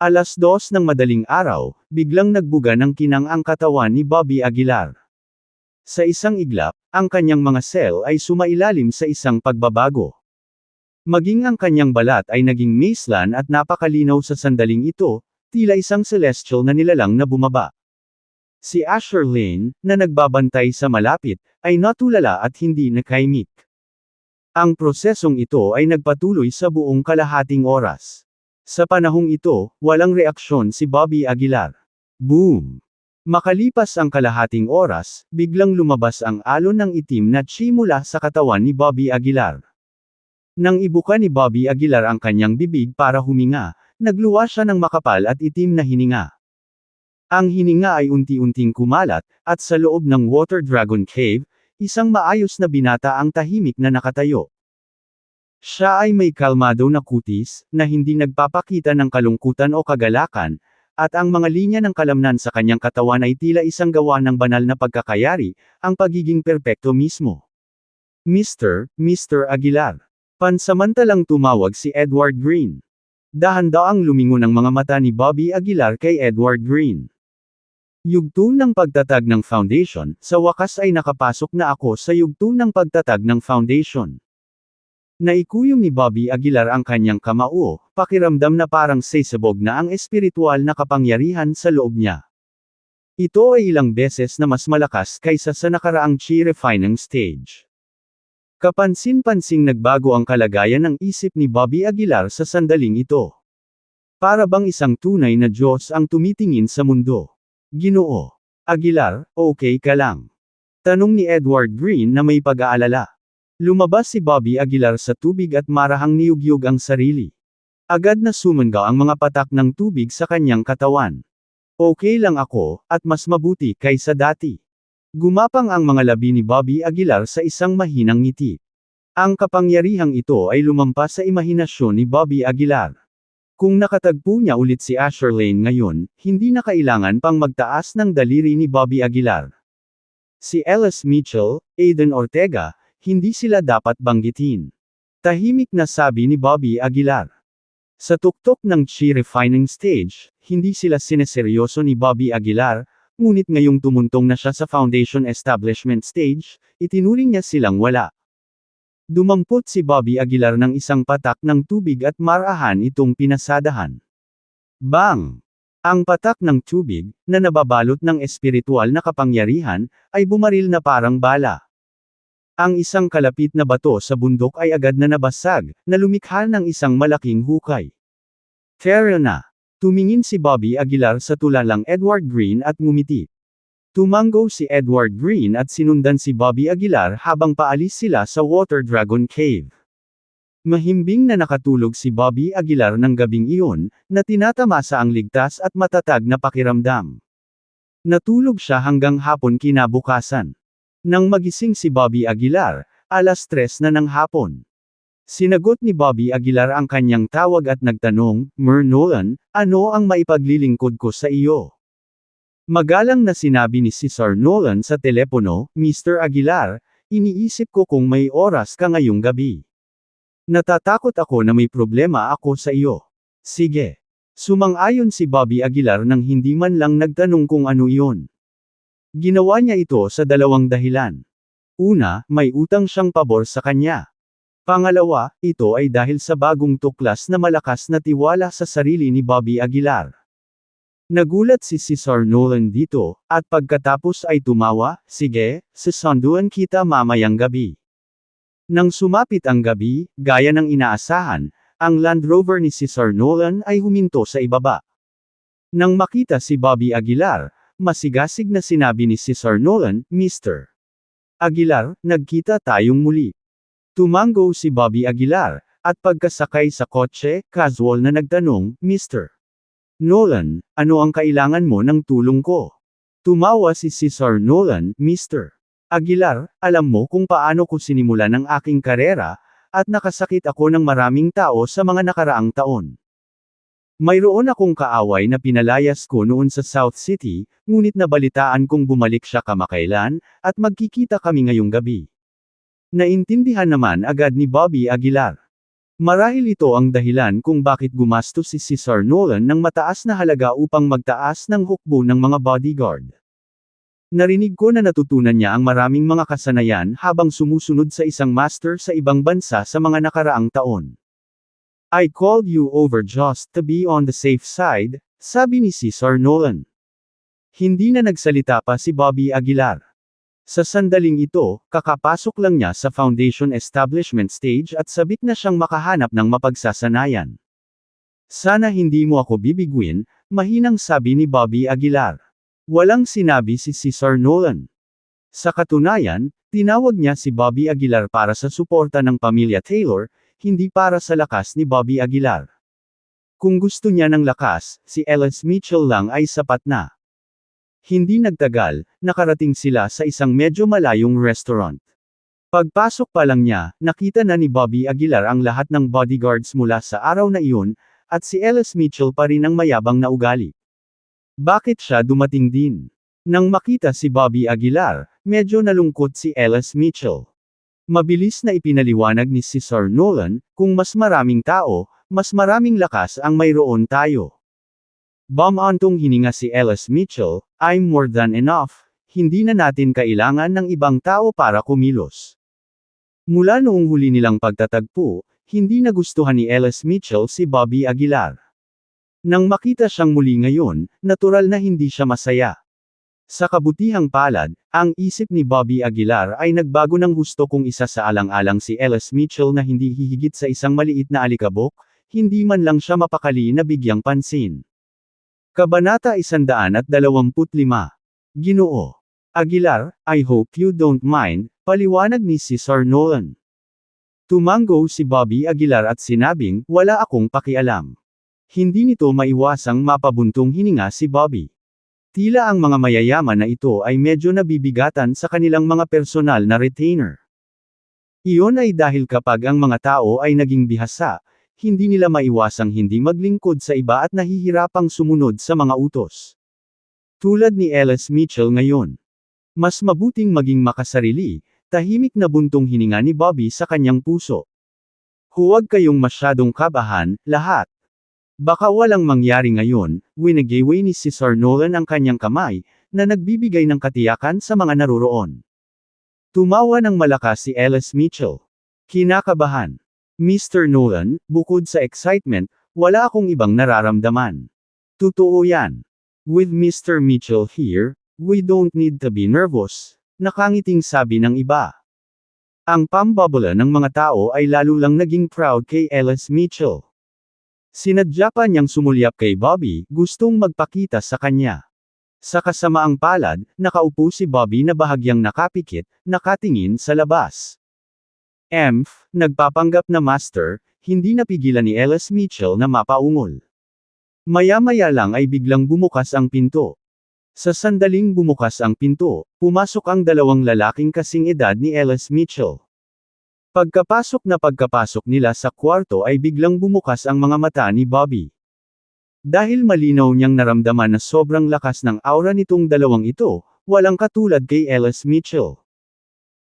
Alas 2 ng madaling araw, biglang nagbuga ng kinang ang katawan ni Bobby Aguilar. Sa isang iglap, ang kanyang mga sel ay sumailalim sa isang pagbabago. Maging ang kanyang balat ay naging maselan at napakalinaw sa sandaling ito, tila isang celestial na nilalang na bumaba. Si Asher Lane, na nagbabantay sa malapit, ay natulala at hindi nakaimik. Ang prosesong ito ay nagpatuloy sa buong kalahating oras. Sa panahong ito, walang reaksyon si Bobby Aguilar. Boom! Makalipas ang kalahating oras, biglang lumabas ang alon ng itim na chi mula sa katawan ni Bobby Aguilar. Nang ibuka ni Bobby Aguilar ang kanyang bibig para huminga, nagluwa siya ng makapal at itim na hininga. Ang hininga ay unti-unting kumalat, at sa loob ng Water Dragon Cave, isang maayos na binata ang tahimik na nakatayo. Siya ay may kalmado na kutis, na hindi nagpapakita ng kalungkutan o kagalakan, at ang mga linya ng kalamnan sa kanyang katawan ay tila isang gawa ng banal na pagkakayari, ang pagiging perpekto mismo. Mr. Aguilar. Pansamantalang tumawag si Edward Green. Dahan-daang lumingon ang mga mata ni Bobby Aguilar kay Edward Green. Yugto ng pagtatag ng foundation, sa wakas ay nakapasok na ako sa yugto ng pagtatag ng foundation. Naikuyom ni Bobby Aguilar ang kanyang kamao, pakiramdam na parang sesabog na ang espiritual na kapangyarihan sa loob niya. Ito ay ilang beses na mas malakas kaysa sa nakaraang chi refining stage. Kapansin-pansing nagbago ang kalagayan ng isip ni Bobby Aguilar sa sandaling ito. Para bang isang tunay na Diyos ang tumitingin sa mundo. Ginoo Aguilar, okay ka lang? Tanong ni Edward Green na may pag-aalala. Lumabas si Bobby Aguilar sa tubig at marahang niyugyug ang sarili. Agad na sumungaw ang mga patak ng tubig sa kanyang katawan. Okay lang ako, at mas mabuti kaysa dati. Gumapang ang mga labi ni Bobby Aguilar sa isang mahinang ngiti. Ang kapangyarihang ito ay lumampas sa imahinasyon ni Bobby Aguilar. Kung nakatagpo niya ulit si Asher Lane ngayon, hindi na kailangan pang magtaas ng daliri ni Bobby Aguilar. Si Ellis Mitchell, Aiden Ortega, hindi sila dapat banggitin. Tahimik na sabi ni Bobby Aguilar. Sa tuktok ng chi refining stage, hindi sila sineseryoso ni Bobby Aguilar, ngunit ngayong tumuntong na siya sa foundation establishment stage, itinuring niya silang wala. Dumampot si Bobby Aguilar ng isang patak ng tubig at marahan itong pinasadahan. Bang! Ang patak ng tubig, na nababalot ng espiritual na kapangyarihan, ay bumaril na parang bala. Ang isang kalapit na bato sa bundok ay agad na nabasag, na lumikha ng isang malaking hukay. Tara na! Tumingin si Bobby Aguilar sa tulalang Edward Green at ngumiti. Tumango si Edward Green at sinundan si Bobby Aguilar habang paalis sila sa Water Dragon Cave. Mahimbing na nakatulog si Bobby Aguilar ng gabing iyon, na tinatamasa ang ligtas at matatag na pakiramdam. Natulog siya hanggang hapon kinabukasan. Nang magising si Bobby Aguilar, alas 3 na ng hapon. Sinagot ni Bobby Aguilar ang kanyang tawag at nagtanong, Mer Nolan, ano ang maipaglilingkod ko sa iyo? Magalang na sinabi ni Cesar Nolan sa telepono, Mr. Aguilar, iniisip ko kung may oras ka ngayong gabi. Natatakot ako na may problema ako sa iyo. Sige. Sumang-ayon si Bobby Aguilar nang hindi man lang nagtanong kung ano iyon. Ginawa niya ito sa dalawang dahilan. Una, may utang siyang pabor sa kanya. Pangalawa, ito ay dahil sa bagong tuklas na malakas na tiwala sa sarili ni Bobby Aguilar. Nagulat si Cesar Nolan dito, at pagkatapos ay tumawa, sige, sasanduan kita mamayang gabi. Nang sumapit ang gabi, gaya ng inaasahan, ang Land Rover ni Cesar Nolan ay huminto sa ibaba. Nang makita si Bobby Aguilar, masigasig na sinabi ni Cesar Nolan, Mr. Aguilar, nagkita tayong muli. Tumango si Bobby Aguilar, at pagkasakay sa kotse, casual na nagtanong, Mr. Nolan, ano ang kailangan mo ng tulong ko? Tumawa si Cesar Nolan, Mr. Aguilar, alam mo kung paano ko sinimulan ang aking karera, at nakasakit ako ng maraming tao sa mga nakaraang taon. Mayroon akong kaaway na pinalayas ko noon sa South City, ngunit nabalitaan kong bumalik siya kamakailan, at magkikita kami ngayong gabi. Naintindihan naman agad ni Bobby Aguilar. Marahil ito ang dahilan kung bakit gumastos si Cesar Nolan ng mataas na halaga upang magtaas ng hukbo ng mga bodyguard. Narinig ko na natutunan niya ang maraming mga kasanayan habang sumusunod sa isang master sa ibang bansa sa mga nakaraang taon. I called you over just to be on the safe side, sabi ni Cesar Nolan. Hindi na nagsalita pa si Bobby Aguilar. Sa sandaling ito, kakapasok lang niya sa foundation establishment stage at sabik na siyang makahanap ng mapagsasanayan. Sana hindi mo ako bibiguin, mahinang sabi ni Bobby Aguilar. Walang sinabi si Cesar Nolan. Sa katunayan, tinawag niya si Bobby Aguilar para sa suporta ng pamilya Taylor, hindi para sa lakas ni Bobby Aguilar. Kung gusto niya ng lakas, si Ellis Mitchell lang ay sapat na. Hindi nagtagal, nakarating sila sa isang medyo malayong restaurant. Pagpasok pa lang niya, nakita na ni Bobby Aguilar ang lahat ng bodyguards mula sa araw na iyon, at si Ellis Mitchell pa rin ang mayabang na ugali. Bakit siya dumating din? Nang makita si Bobby Aguilar, medyo nalungkot si Ellis Mitchell. Mabilis na ipinaliwanag ni Cesar Nolan, kung mas maraming tao, mas maraming lakas ang mayroon tayo. Bumantong hininga si Ellis Mitchell, I'm more than enough, hindi na natin kailangan ng ibang tao para kumilos. Mula noong huli nilang pagtatagpo, hindi nagustuhan ni Ellis Mitchell si Bobby Aguilar. Nang makita siyang muli ngayon, natural na hindi siya masaya. Sa kabutihang palad, ang isip ni Bobby Aguilar ay nagbago ng husto kung isa sa alang-alang si Ellis Mitchell na hindi hihigit sa isang maliit na alikabok, hindi man lang siya mapakali na bigyang pansin. Kabanata 125. Ginoo Aguilar, I hope you don't mind, paliwanag ni Cesar Nolan. Tumango si Bobby Aguilar at sinabing, wala akong pakialam. Hindi nito maiwasang mapabuntong hininga si Bobby. Tila ang mga mayayaman na ito ay medyo nabibigatan sa kanilang mga personal na retainer. Iyon ay dahil kapag ang mga tao ay naging bihasa, hindi nila maiwasang hindi maglingkod sa iba at nahihirapang sumunod sa mga utos. Tulad ni Ellis Mitchell ngayon. Mas mabuting maging makasarili, tahimik na buntong hininga ni Bobby sa kanyang puso. Huwag kayong masyadong kabahan, lahat. Baka walang mangyari ngayon, winagaway ni Cesar Nolan ang kanyang kamay, na nagbibigay ng katiyakan sa mga naroroon. Tumawa ng malakas si Ellis Mitchell. Kinakabahan. Mr. Nolan, bukod sa excitement, wala akong ibang nararamdaman. Totoo yan. With Mr. Mitchell here, we don't need to be nervous, nakangiting sabi ng iba. Ang pambabala ng mga tao ay lalo lang naging proud kay Ellis Mitchell. Sinadya pa niyang sumulyap kay Bobby, gustong magpakita sa kanya. Sa kasamaang palad, nakaupo si Bobby na bahagyang nakapikit, nakatingin sa labas. Nagpapanggap na master, hindi napigilan ni Ellis Mitchell na mapaungol. Maya-maya lang ay biglang bumukas ang pinto. Sa sandaling bumukas ang pinto, pumasok ang dalawang lalaking kasing edad ni Ellis Mitchell. Pagkapasok nila sa kwarto ay biglang bumukas ang mga mata ni Bobby. Dahil malinaw niyang naramdaman na sobrang lakas ng aura nitong dalawang ito, walang katulad kay Ellis Mitchell.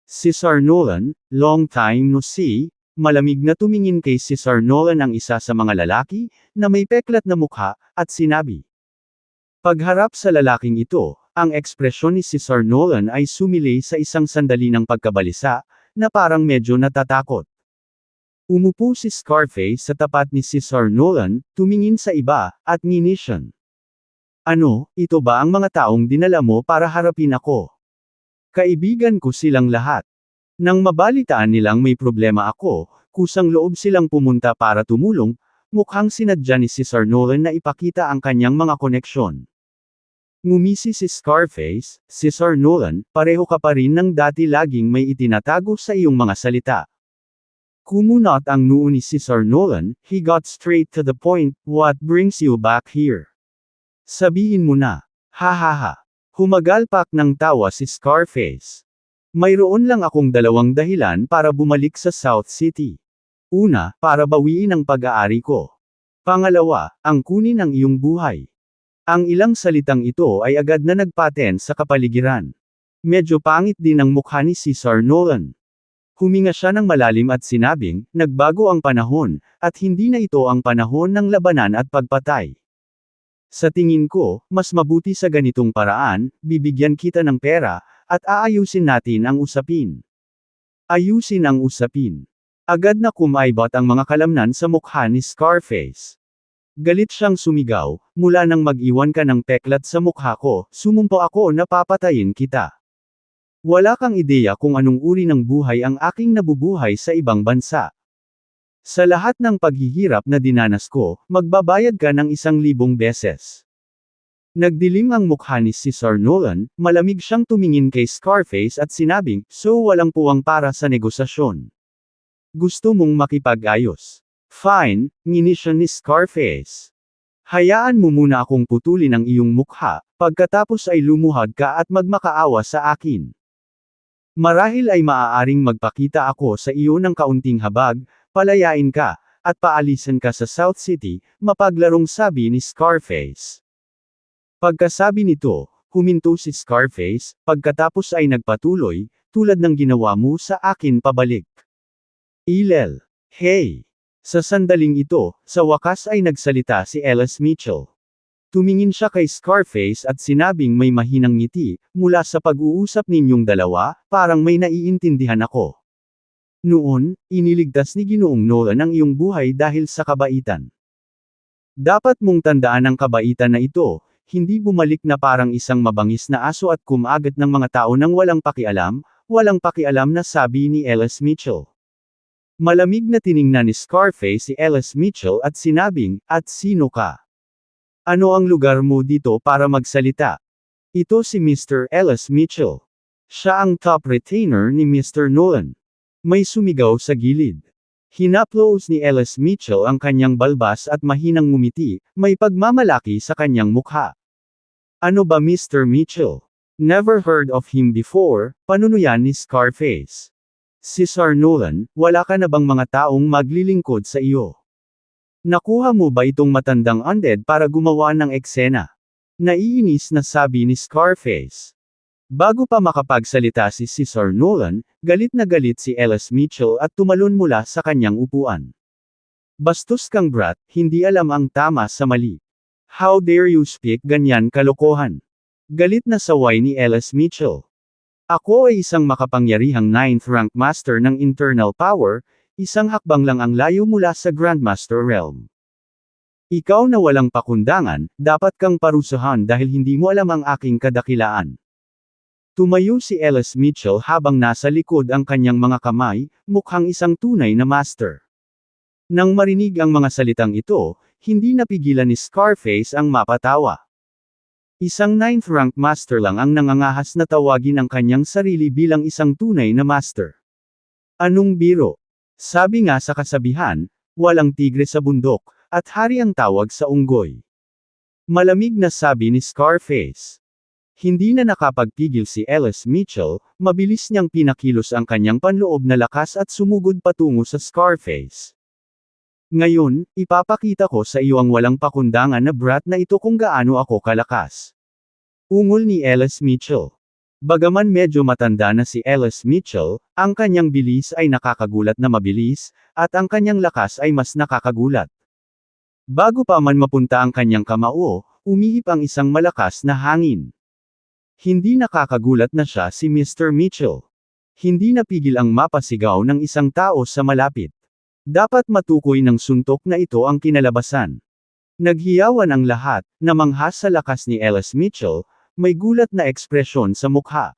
Cesar Nolan, long time no see, malamig na tumingin kay Cesar Nolan ang isa sa mga lalaki, na may peklat na mukha, at sinabi. Pagharap sa lalaking ito, ang ekspresyon ni Cesar Nolan ay sumilay sa isang sandali ng pagkabalisa, na parang medyo natatakot. Umupo si Scarface sa tapat ni Cesar Nolan, tumingin sa iba, at nginisyon. Ano, ito ba ang mga taong dinala mo para harapin ako? Kaibigan ko silang lahat. Nang mabalitaan nilang may problema ako, kusang loob silang pumunta para tumulong, mukhang sinadya ni Cesar Nolan na ipakita ang kanyang mga koneksyon. Ngumisi si Scarface, Cesar Nolan, pareho ka pa rin ng dati laging may itinatago sa iyong mga salita. Kumunot ang noo ni Cesar Nolan, he got straight to the point, what brings you back here? Sabihin mo na. Ha ha ha. Humagalpak ng tawa si Scarface. Mayroon lang akong dalawang dahilan para bumalik sa South City. Una, para bawiin ang pag-aari ko. Pangalawa, ang kunin ang iyong buhay. Ang ilang salitang ito ay agad na nagpaten sa kapaligiran. Medyo pangit din ang mukha ni Cesar Nolan. Huminga siya ng malalim at sinabing, nagbago ang panahon, at hindi na ito ang panahon ng labanan at pagpatay. Sa tingin ko, mas mabuti sa ganitong paraan, bibigyan kita ng pera, at aayusin natin ang usapin. Ayusin ang usapin. Agad na kumaibot ang mga kalamnan sa mukha ni Scarface. Galit siyang sumigaw, mula nang mag-iwan ka ng peklat sa mukha ko, sumumpo ako na papatayin kita. Wala kang ideya kung anong uri ng buhay ang aking nabubuhay sa ibang bansa. Sa lahat ng paghihirap na dinanas ko, magbabayad ka ng 1,000 beses. Nagdilim ang mukha ni Cesar Nolan, malamig siyang tumingin kay Scarface at sinabing, so walang puwang para sa negosasyon. Gusto mong makipag-ayos. Fine, ngini siya ni Scarface. Hayaan mo muna akong putulin ang iyong mukha, pagkatapos ay lumuhad ka at magmakaawa sa akin. Marahil ay maaaring magpakita ako sa iyo ng kaunting habag, palayain ka, at paalisan ka sa South City, mapaglarong sabi ni Scarface. Pagkasabi nito, huminto si Scarface, pagkatapos ay nagpatuloy, tulad ng ginawa mo sa akin pabalik. Ilel. Hey! Sa sandaling ito, sa wakas ay nagsalita si Ellis Mitchell. Tumingin siya kay Scarface at sinabing may mahinang ngiti, mula sa pag-uusap ninyong dalawa, parang may naiintindihan ako. Noon, iniligtas ni Ginoong Nolan ang iyong buhay dahil sa kabaitan. Dapat mong tandaan ang kabaitan na ito, hindi bumalik na parang isang mabangis na aso at kumagat ng mga tao nang walang pakialam na sabi ni Ellis Mitchell. Malamig na tiningnan ni Scarface si Ellis Mitchell at sinabing, at sino ka? Ano ang lugar mo dito para magsalita? Ito si Mr. Ellis Mitchell. Siya ang top retainer ni Mr. Nolan. May sumigaw sa gilid. Hinaplos ni Ellis Mitchell ang kanyang balbas at mahinang ngumiti, may pagmamalaki sa kanyang mukha. Ano ba Mr. Mitchell? Never heard of him before, panunuyan ni Scarface. Cesar Nolan, wala ka na bang mga taong maglilingkod sa iyo? Nakuha mo ba itong matandang undead para gumawa ng eksena? Naiinis na sabi ni Scarface. Bago pa makapagsalita si Cesar Nolan, galit na galit si Ellis Mitchell at tumalon mula sa kanyang upuan. Bastos kang brat, hindi alam ang tama sa mali. How dare you speak ganyan kalokohan? Galit na saway ni Ellis Mitchell. Ako ay isang makapangyarihang 9th rank master ng internal power, isang hakbang lang ang layo mula sa Grandmaster realm. Ikaw na walang pakundangan, dapat kang parusahan dahil hindi mo alam ang aking kadakilaan. Tumayo si Ellis Mitchell habang nasa likod ang kanyang mga kamay, mukhang isang tunay na master. Nang marinig ang mga salitang ito, hindi napigilan ni Scarface ang mapatawa. Isang 9th rank master lang ang nangangahas na tawagin ang kanyang sarili bilang isang tunay na master. Anong biro? Sabi nga sa kasabihan, walang tigre sa bundok, at hari ang tawag sa unggoy. Malamig na sabi ni Scarface. Hindi na nakapagpigil si Ellis Mitchell, mabilis niyang pinakilos ang kanyang panloob na lakas at sumugod patungo sa Scarface. Ngayon, ipapakita ko sa iyo ang walang pakundangan na brat na ito kung gaano ako kalakas. Ungol ni Ellis Mitchell. Bagaman medyo matanda na si Ellis Mitchell, ang kanyang bilis ay nakakagulat na mabilis, at ang kanyang lakas ay mas nakakagulat. Bago pa man mapunta ang kanyang kamao, umihip ang isang malakas na hangin. Hindi nakakagulat na siya si Mr. Mitchell. Hindi napigil ang mapasigaw ng isang tao sa malapit. Dapat matukoy ng suntok na ito ang kinalabasan. Naghiyawan ang lahat, namanghas sa lakas ni Ellis Mitchell, may gulat na ekspresyon sa mukha.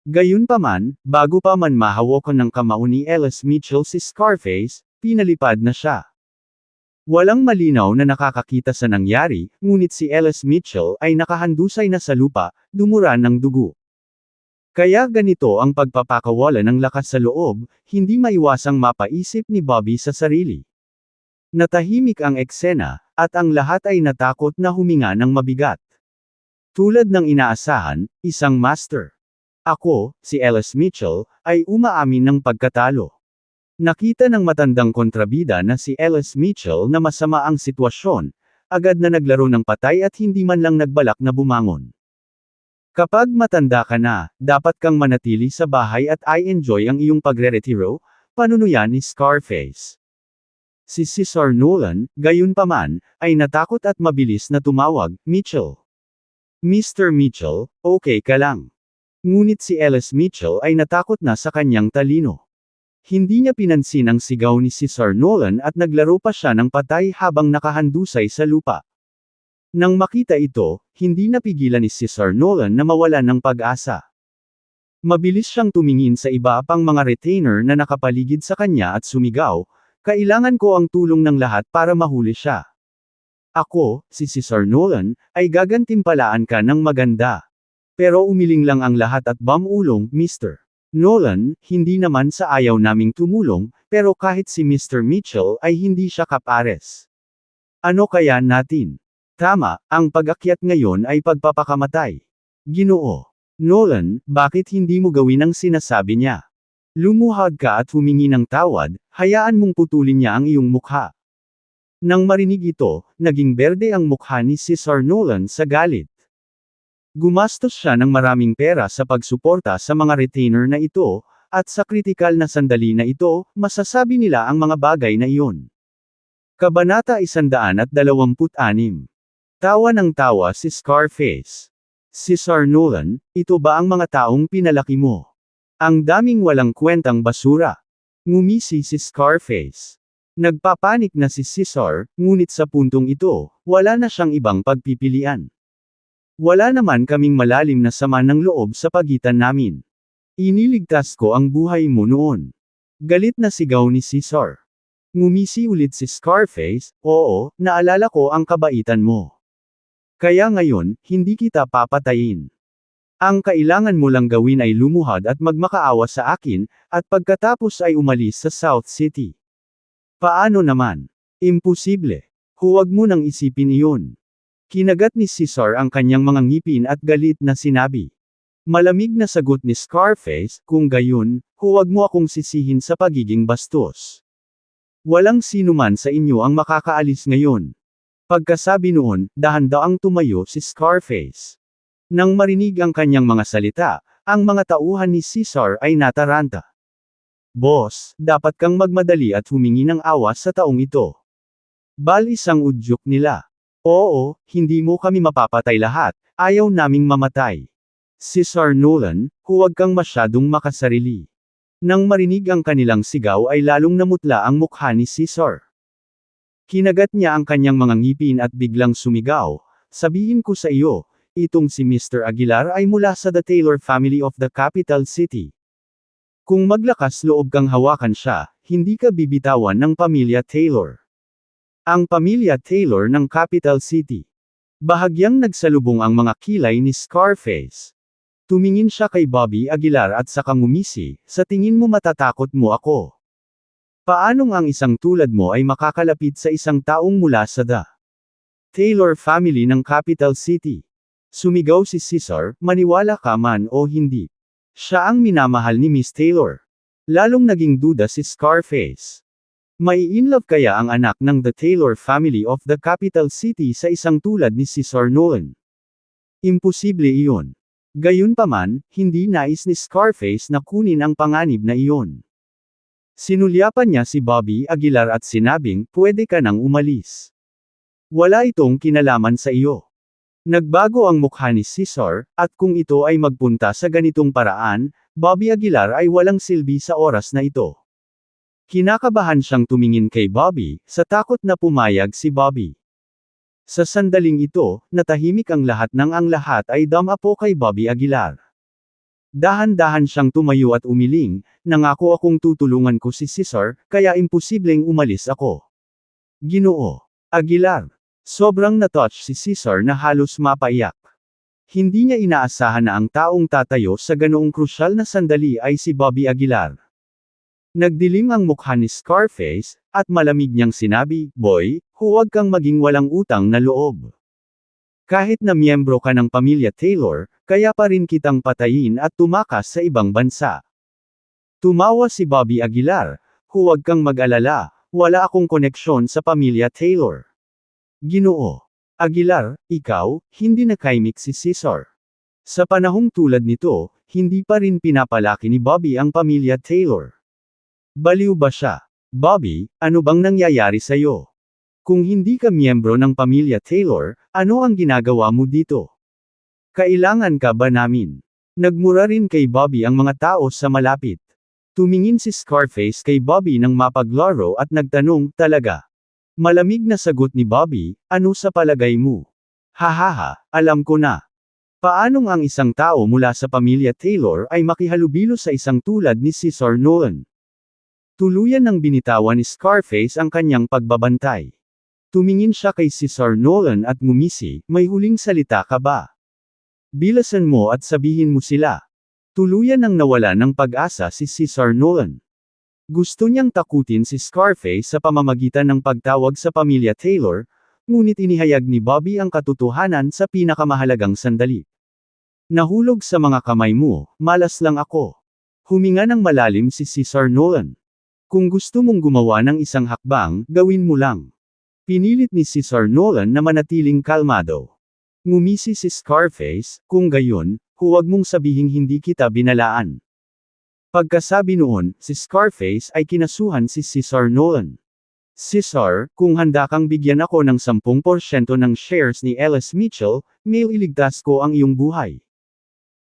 Gayunpaman, bago pa man mahawakan ng kamao ni Ellis Mitchell si Scarface, pinalipad na siya. Walang malinaw na nakakakita sa nangyari, ngunit si Ellis Mitchell ay nakahandusay na sa lupa, dumuran ng dugo. Kaya ganito ang pagpapakawala ng lakas sa loob, hindi maiwasang mapaisip ni Bobby sa sarili. Natahimik ang eksena, at ang lahat ay natakot na huminga ng mabigat. Tulad ng inaasahan, isang master. Ako, si Ellis Mitchell, ay umaamin ng pagkatalo. Nakita ng matandang kontrabida na si Ellis Mitchell na masama ang sitwasyon, agad na naglaro ng patay at hindi man lang nagbalak na bumangon. Kapag matanda ka na, dapat kang manatili sa bahay at i-enjoy ang iyong pagre-retiro, panunuyan ni Scarface. Si Cesar Nolan, gayunpaman, ay natakot at mabilis na tumawag, Mitchell. Mr. Mitchell, okay ka lang. Ngunit si Ellis Mitchell ay natakot na sa kanyang talino. Hindi niya pinansin ang sigaw ni Cesar Nolan at naglaro pa siya ng patay habang nakahandusay sa lupa. Nang makita ito, hindi napigilan ni Cesar Nolan na mawalan ng pag-asa. Mabilis siyang tumingin sa iba pang mga retainer na nakapaligid sa kanya at sumigaw, kailangan ko ang tulong ng lahat para mahuli siya. Ako, si Cesar Nolan, ay gagantimpalaan ka ng maganda. Pero umiling lang ang lahat at bamulong, Mr. Nolan, hindi naman sa ayaw naming tumulong, pero kahit si Mr. Mitchell ay hindi siya kapares. Ano kaya natin? Tama, ang pag-akyat ngayon ay pagpapakamatay. Ginoo. Nolan, bakit hindi mo gawin ang sinasabi niya? Lumuhad ka at humingi ng tawad, hayaan mong putulin niya ang iyong mukha. Nang marinig ito, naging berde ang mukha ni Cesar Nolan sa galit. Gumastos siya ng maraming pera sa pagsuporta sa mga retainer na ito, at sa kritikal na sandali na ito, masasabi nila ang mga bagay na iyon. Kabanata 126. Tawa ng tawa si Scarface. Cesar Nolan, ito ba ang mga taong pinalaki mo? Ang daming walang kwentang basura. Ngumisi si Scarface. Nagpapanik na si Cesar, ngunit sa puntong ito, wala na siyang ibang pagpipilian. Wala naman kaming malalim na sama ng loob sa pagitan namin. Iniligtas ko ang buhay mo noon. Galit na sigaw ni Cesar. Ngumisi ulit si Scarface, oo, naalala ko ang kabaitan mo. Kaya ngayon, hindi kita papatayin. Ang kailangan mo lang gawin ay lumuhad at magmakaawa sa akin, at pagkatapos ay umalis sa South City. Paano naman? Imposible. Huwag mo nang isipin iyon. Kinagat ni Cesar ang kanyang mga ngipin at galit na sinabi. Malamig na sagot ni Scarface, kung gayon, huwag mo akong sisihin sa pagiging bastos. Walang sinuman sa inyo ang makakaalis ngayon. Pagkasabi noon, dahan-daang tumayo si Scarface. Nang marinig ang kanyang mga salita, ang mga tauhan ni Cesar ay nataranta. Boss, dapat kang magmadali at humingi ng awa sa taong ito. Bal isang udyok nila. Oo, hindi mo kami mapapatay lahat, ayaw naming mamatay. Cesar Nolan, huwag kang masyadong makasarili. Nang marinig ang kanilang sigaw ay lalong namutla ang mukha ni Cesar. Kinagat niya ang kanyang mga ngipin at biglang sumigaw, sabihin ko sa iyo, itong si Mr. Aguilar ay mula sa the Taylor family of the capital city. Kung maglakas loob kang hawakan siya, hindi ka bibitawan ng pamilya Taylor. Ang pamilya Taylor ng capital city. Bahagyang nagsalubong ang mga kilay ni Scarface. Tumingin siya kay Bobby Aguilar at saka ngumisi, sa tingin mo matatakot mo ako. Paanong ang isang tulad mo ay makakalapit sa isang taong mula sa the Taylor family ng capital city? Sumigaw si Cesar, maniwala ka man o hindi. Siya ang minamahal ni Miss Taylor. Lalong naging duda si Scarface. Mai-inlove kaya ang anak ng the Taylor family of the capital city sa isang tulad ni Cesar Nolan? Imposible iyon. Gayunpaman, hindi nais ni Scarface na kunin ang panganib na iyon. Sinulyapan niya si Bobby Aguilar at sinabing, pwede ka nang umalis. Wala itong kinalaman sa iyo. Nagbago ang mukha ni Cesar, at kung ito ay magpunta sa ganitong paraan, Bobby Aguilar ay walang silbi sa oras na ito. Kinakabahan siyang tumingin kay Bobby, sa takot na pumayag si Bobby. Sa sandaling ito, natahimik ang lahat nang ang lahat ay damapo kay Bobby Aguilar. Dahan-dahan siyang tumayo at umiling, nangako akong tutulungan ko si Cesar, kaya imposibleng umalis ako. Ginoo Aguilar. Sobrang na-touch si Cesar na halos mapaiyak. Hindi niya inaasahan na ang taong tatayo sa ganoong krusyal na sandali ay si Bobby Aguilar. Nagdilim ang mukha ni Scarface, at malamig niyang sinabi, Boy, huwag kang maging walang utang na loob. Kahit na miyembro ka ng pamilya Taylor, kaya pa rin kitang patayin at tumakas sa ibang bansa. Tumawa si Bobby Aguilar, huwag kang mag-alala, wala akong koneksyon sa pamilya Taylor. Ginoo Aguilar, ikaw, hindi nakaimik si Cesar. Sa panahong tulad nito, hindi pa rin pinapalaki ni Bobby ang pamilya Taylor. Baliw ba siya? Bobby, ano bang nangyayari sa'yo? Kung hindi ka miyembro ng pamilya Taylor, ano ang ginagawa mo dito? Kailangan ka ba namin? Nagmura rin kay Bobby ang mga tao sa malapit. Tumingin si Scarface kay Bobby ng mapaglaro at nagtanong, talaga? Malamig na sagot ni Bobby, ano sa palagay mo? Hahaha, alam ko na. Paanong ang isang tao mula sa pamilya Taylor ay makihalubilo sa isang tulad ni Cesar Nolan? Tuluyan ng binitawan ni Scarface ang kanyang pagbabantay. Tumingin siya kay Cesar Nolan at ngumisi, may huling salita ka ba? Bilasan mo at sabihin mo sila. Tuluyan ng nawala ng pag-asa si Cesar Nolan. Gusto niyang takutin si Scarface sa pamamagitan ng pagtawag sa pamilya Taylor, ngunit inihayag ni Bobby ang katotohanan sa pinakamahalagang sandali. Nahulog sa mga kamay mo, malas lang ako. Huminga ng malalim si Cesar Nolan. Kung gusto mong gumawa ng isang hakbang, gawin mo lang. Pinilit ni Cesar Nolan na manatiling kalmado. Ngumisi si Scarface, kung gayon, huwag mong sabihing hindi kita binalaan. Pagkasabi noon, si Scarface ay kinasuhan si Cesar Nolan. Cesar, kung handa kang bigyan ako ng 10% ng shares ni Ellis Mitchell, may iligtas ko ang iyong buhay.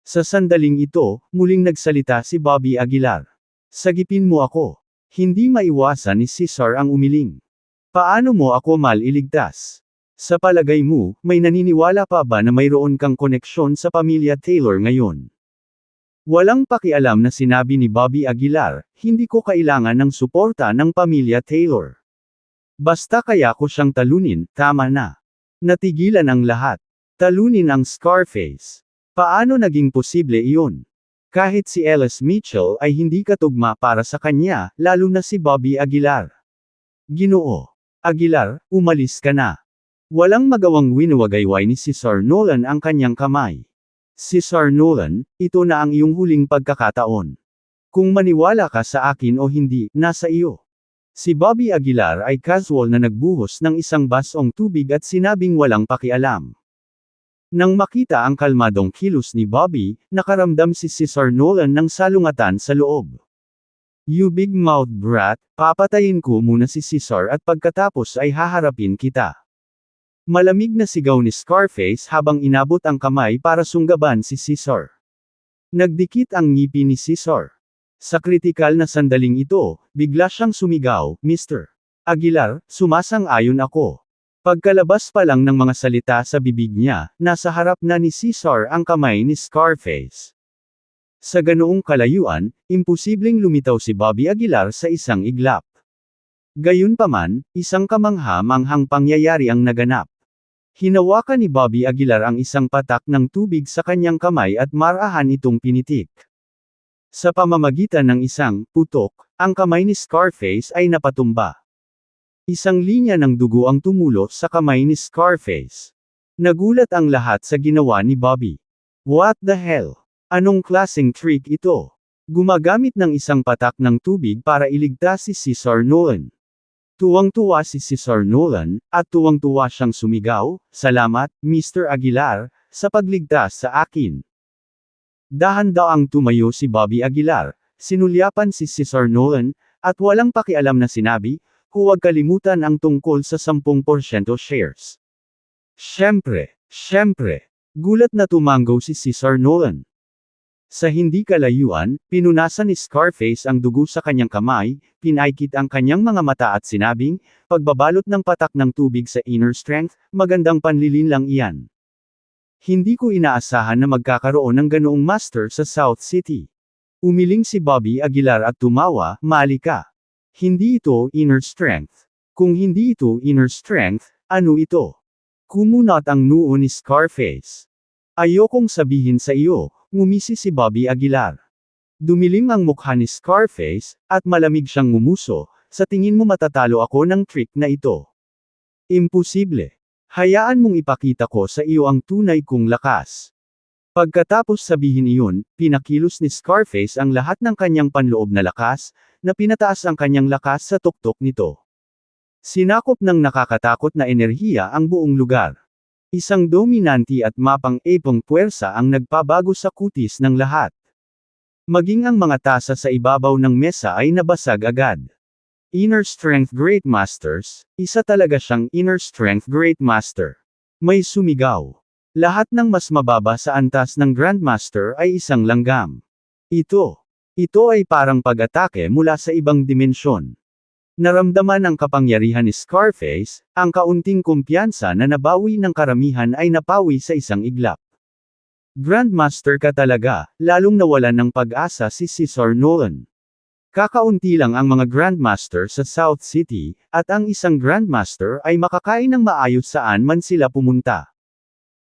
Sa sandaling ito, muling nagsalita si Bobby Aguilar. Sagipin mo ako. Hindi maiwasan ni Cesar ang umiling. Paano mo ako maliligtas? Sa palagay mo, may naniniwala pa ba na mayroon kang koneksyon sa pamilya Taylor ngayon? Walang pakialam na sinabi ni Bobby Aguilar, hindi ko kailangan ng suporta ng pamilya Taylor. Basta kaya ko siyang talunin, tama na. Natigilan ang lahat. Talunin ang Scarface. Paano naging posible iyon? Kahit si Ellis Mitchell ay hindi katugma para sa kanya, lalo na si Bobby Aguilar. Ginoo Aguilar, umalis ka na. Walang magawang winuwagayway ni Cesar Nolan ang kanyang kamay. Cesar Nolan, ito na ang iyong huling pagkakataon. Kung maniwala ka sa akin o hindi, nasa iyo. Si Bobby Aguilar ay casual na nagbuhos ng isang basong tubig at sinabing walang pakialam. Nang makita ang kalmadong kilos ni Bobby, nakaramdam si Cesar Nolan ng salungatan sa loob. You big-mouthed brat, papatayin ko muna si Cesar at pagkatapos ay haharapin kita. Malamig na sigaw ni Scarface habang inabot ang kamay para sunggaban si Cesar. Nagdikit ang ngipin ni Cesar. Sa kritikal na sandaling ito, bigla siyang sumigaw, Mr. Aguilar, sumasang-ayon ako. Pagkalabas pa lang ng mga salita sa bibig niya, nasa harap na ni Cesar ang kamay ni Scarface. Sa ganoong kalayuan, imposibleng lumitaw si Bobby Aguilar sa isang iglap. Gayunpaman, isang kamangha-manghang pangyayari ang naganap. Hinawakan ni Bobby Aguilar ang isang patak ng tubig sa kanyang kamay at marahan itong pinitik. Sa pamamagitan ng isang putok, ang kamay ni Scarface ay napatumba. Isang linya ng dugo ang tumulo sa kamay ni Scarface. Nagulat ang lahat sa ginawa ni Bobby. What the hell? Anong klaseng trick ito? Gumagamit ng isang patak ng tubig para iligtas si Cesar Nolan. Tuwang-tuwa si Cesar Nolan, at tuwang-tuwa siyang sumigaw, salamat, Mr. Aguilar, sa pagligtas sa akin. Dahan-daang tumayo si Bobby Aguilar, sinulyapan si Cesar Nolan, at walang pakialam na sinabi, huwag kalimutan ang tungkol sa 10% shares. Siyempre, gulat na tumanggaw si Cesar Nolan. Sa hindi kalayuan, pinunasan ni Scarface ang dugo sa kanyang kamay, pinaikit ang kanyang mga mata at sinabing, pagbabalot ng patak ng tubig sa inner strength, magandang panlilin lang iyan. Hindi ko inaasahan na magkakaroon ng ganoong master sa South City. Umiling si Bobby Aguilar at tumawa, mali ka. Hindi ito inner strength. Kung hindi ito inner strength, ano ito? Kumunat ang noo ni Scarface. Ayokong sabihin sa iyo, ngumisi si Bobby Aguilar. Dumilim ang mukha ni Scarface, at malamig siyang ngumuso, sa tingin mo matatalo ako ng trick na ito. Imposible. Hayaan mong ipakita ko sa iyo ang tunay kong lakas. Pagkatapos sabihin iyon, pinakilos ni Scarface ang lahat ng kanyang panloob na lakas, na pinataas ang kanyang lakas sa tuktok nito. Sinakop ng nakakatakot na enerhiya ang buong lugar. Isang dominanti at mapang-epong puwersa ang nagpabago sa kutis ng lahat. Maging ang mga tasa sa ibabaw ng mesa ay nabasag agad. Inner Strength Great Masters, isa talaga siyang Inner Strength Great Master. May sumigaw. Lahat ng mas mababa sa antas ng Grandmaster ay isang langgam. Ito ay parang pag-atake mula sa ibang dimensyon. Naramdaman ang kapangyarihan ni Scarface, ang kaunting kumpiyansa na nabawi ng karamihan ay napawi sa isang iglap. Grandmaster ka talaga, lalong nawalan ng pag-asa si Cesar Nolan. Kakaunti lang ang mga Grandmaster sa South City, at ang isang Grandmaster ay makakain ng maayos saan man sila pumunta.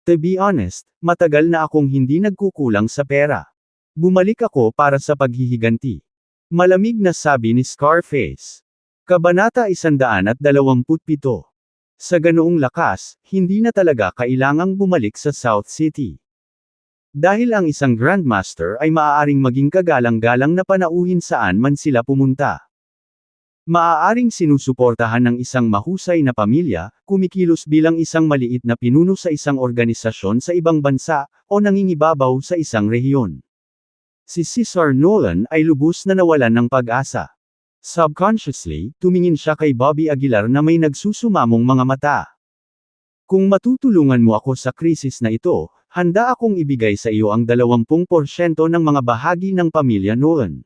To be honest, matagal na akong hindi nagkukulang sa pera. Bumalik ako para sa paghihiganti. Malamig na sabi ni Scarface. Kabanata 127. Sa ganoong lakas, hindi na talaga kailangang bumalik sa South City. Dahil ang isang Grandmaster ay maaaring maging kagalang-galang na panauhin saan man sila pumunta. Maaaring sinusuportahan ng isang mahusay na pamilya, kumikilos bilang isang maliit na pinuno sa isang organisasyon sa ibang bansa, o nangingibabaw sa isang rehiyon. Si Cesar Nolan ay lubos na nawalan ng pag-asa. Subconsciously, tumingin siya kay Bobby Aguilar na may nagsusumamong mga mata. Kung matutulungan mo ako sa krisis na ito, handa akong ibigay sa iyo ang 20% ng mga bahagi ng pamilya Nolan.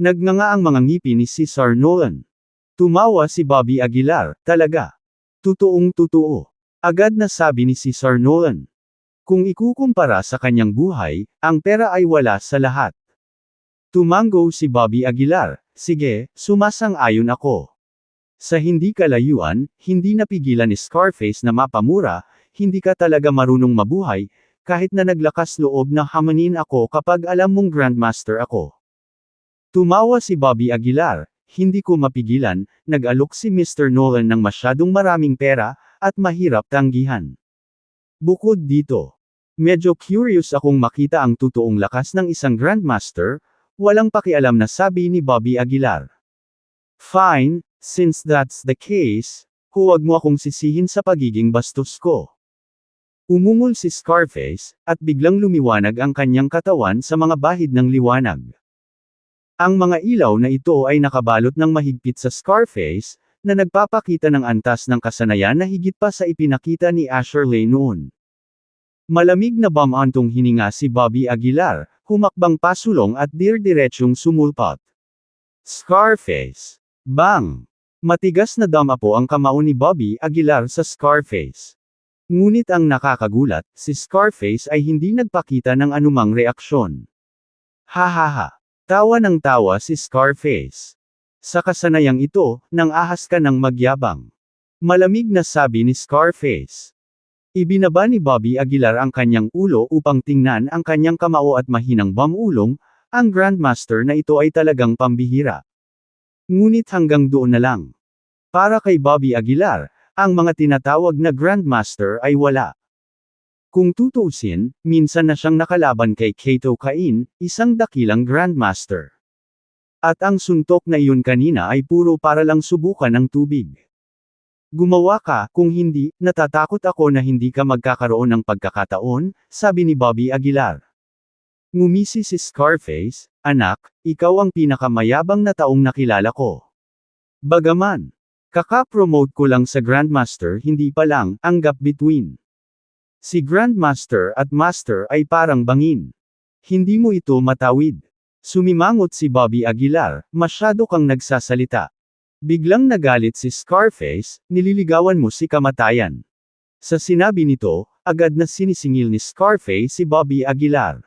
Nagnganga ang mga ngipin ni Cesar Nolan. Tumawa si Bobby Aguilar, talaga. Totoong-totoo. Agad na sabi ni Cesar Nolan. Kung ikukumpara sa kanyang buhay, ang pera ay wala sa lahat. Tumango si Bobby Aguilar, sige, sumasang-ayon ako. Sa hindi kalayuan, hindi napigilan ni Scarface na mapamura, hindi ka talaga marunong mabuhay, kahit na naglakas loob na hamanin ako kapag alam mong Grandmaster ako. Tumawa si Bobby Aguilar, hindi ko mapigilan, nag-alok si Mr. Nolan ng masyadong maraming pera, at mahirap tanggihan. Bukod dito, medyo curious akong makita ang totoong lakas ng isang Grandmaster, walang pakialam na sabi ni Bobby Aguilar. Fine, since that's the case, huwag mo akong sisihin sa pagiging bastos ko. Umungol si Scarface, at biglang lumiwanag ang kanyang katawan sa mga bahid ng liwanag. Ang mga ilaw na ito ay nakabalot ng mahigpit sa Scarface, na nagpapakita ng antas ng kasanayan na higit pa sa ipinakita ni Asherley noon. Malamig na bamantong hininga si Bobby Aguilar, humakbang pasulong at dirdiretsyong sumulpot. Scarface. Bang! Matigas na damapo ang kamao ni Bobby Aguilar sa Scarface. Ngunit ang nakakagulat, si Scarface ay hindi nagpakita ng anumang reaksyon. Hahaha. Tawa ng tawa si Scarface. Sa kasanayang ito, nang ahas ka ng magyabang. Malamig na sabi ni Scarface. Ibinaba ni Bobby Aguilar ang kanyang ulo upang tingnan ang kanyang kamao at mahinang bamulong, ang Grandmaster na ito ay talagang pambihira. Ngunit hanggang doon na lang. Para kay Bobby Aguilar, ang mga tinatawag na Grandmaster ay wala. Kung tutuusin, minsan na siyang nakalaban kay Kato Kain, isang dakilang Grandmaster. At ang suntok na iyon kanina ay puro para lang subukan ng tubig. Gumawa ka, kung hindi, natatakot ako na hindi ka magkakaroon ng pagkakataon, sabi ni Bobby Aguilar. Ngumisi si Scarface, anak, ikaw ang pinakamayabang na taong nakilala ko. Bagaman, kaka-promote ko lang sa Grandmaster hindi pa lang, ang gap between. Si Grandmaster at Master ay parang bangin. Hindi mo ito matawid. Sumimangot si Bobby Aguilar, masyado kang nagsasalita. Biglang nagalit si Scarface, nililigawan mo si kamatayan. Sa sinabi nito, agad na sinisingil ni Scarface si Bobby Aguilar.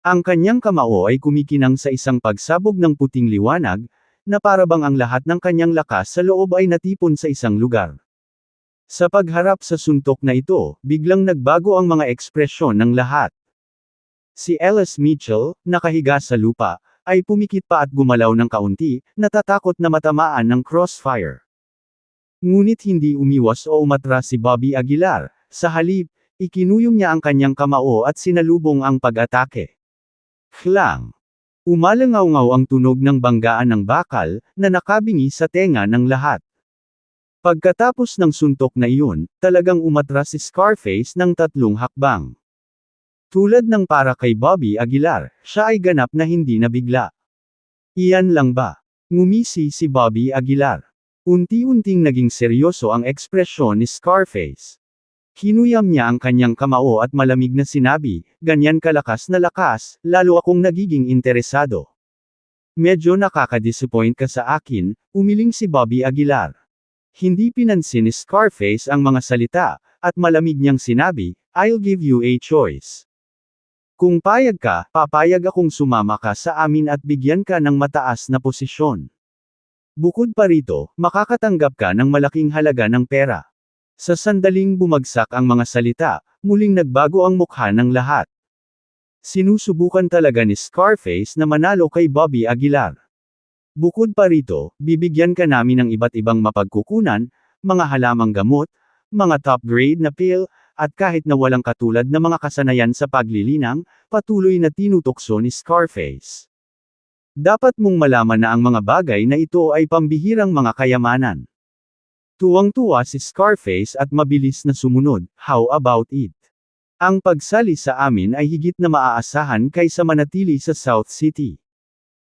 Ang kanyang kamao ay kumikinang sa isang pagsabog ng puting liwanag, na parabang ang lahat ng kanyang lakas sa loob ay natipon sa isang lugar. Sa pagharap sa suntok na ito, biglang nagbago ang mga ekspresyon ng lahat. Si Ellis Mitchell, nakahiga sa lupa, ay pumikit pa at gumalaw ng kaunti, natatakot na matamaan ng crossfire. Ngunit hindi umiwas o umatras si Bobby Aguilar, sa halip, Ikinuyom niya ang kanyang kamao at sinalubong ang pag-atake. Klang! Umalangaw-ngaw ang tunog ng banggaan ng bakal, na nakabingi sa tenga ng lahat. Pagkatapos ng suntok na iyon, talagang umatras si Scarface ng 3 hakbang. Tulad ng para kay Bobby Aguilar, siya ay ganap na hindi nabigla. Iyan lang ba? Ngumisi si Bobby Aguilar. Unti-unting naging seryoso ang ekspresyon ni Scarface. Kinuyam niya ang kanyang kamao at malamig na sinabi, ganyan kalakas na lakas, lalo akong nagiging interesado. Medyo nakaka-disappoint ka sa akin, umiling si Bobby Aguilar. Hindi pinansin ni Scarface ang mga salita, at malamig niyang sinabi, I'll give you a choice. Kung payag ka, papayag akong sumama ka sa amin at bigyan ka ng mataas na posisyon. Bukod pa rito, makakatanggap ka ng malaking halaga ng pera. Sa sandaling bumagsak ang mga salita, muling nagbago ang mukha ng lahat. Sinusubukan talaga ni Scarface na manalo kay Bobby Aguilar. Bukod pa rito, bibigyan ka namin ng iba't ibang mapagkukunan, mga halamang gamot, mga top-grade na pill, at kahit na walang katulad na mga kasanayan sa paglilinang, patuloy na tinutokso ni Scarface. Dapat mong malaman na ang mga bagay na ito ay pambihirang mga kayamanan. Tuwang-tuwa si Scarface at mabilis na sumunod, how about it? Ang pagsali sa amin ay higit na maaasahan kaysa manatili sa South City.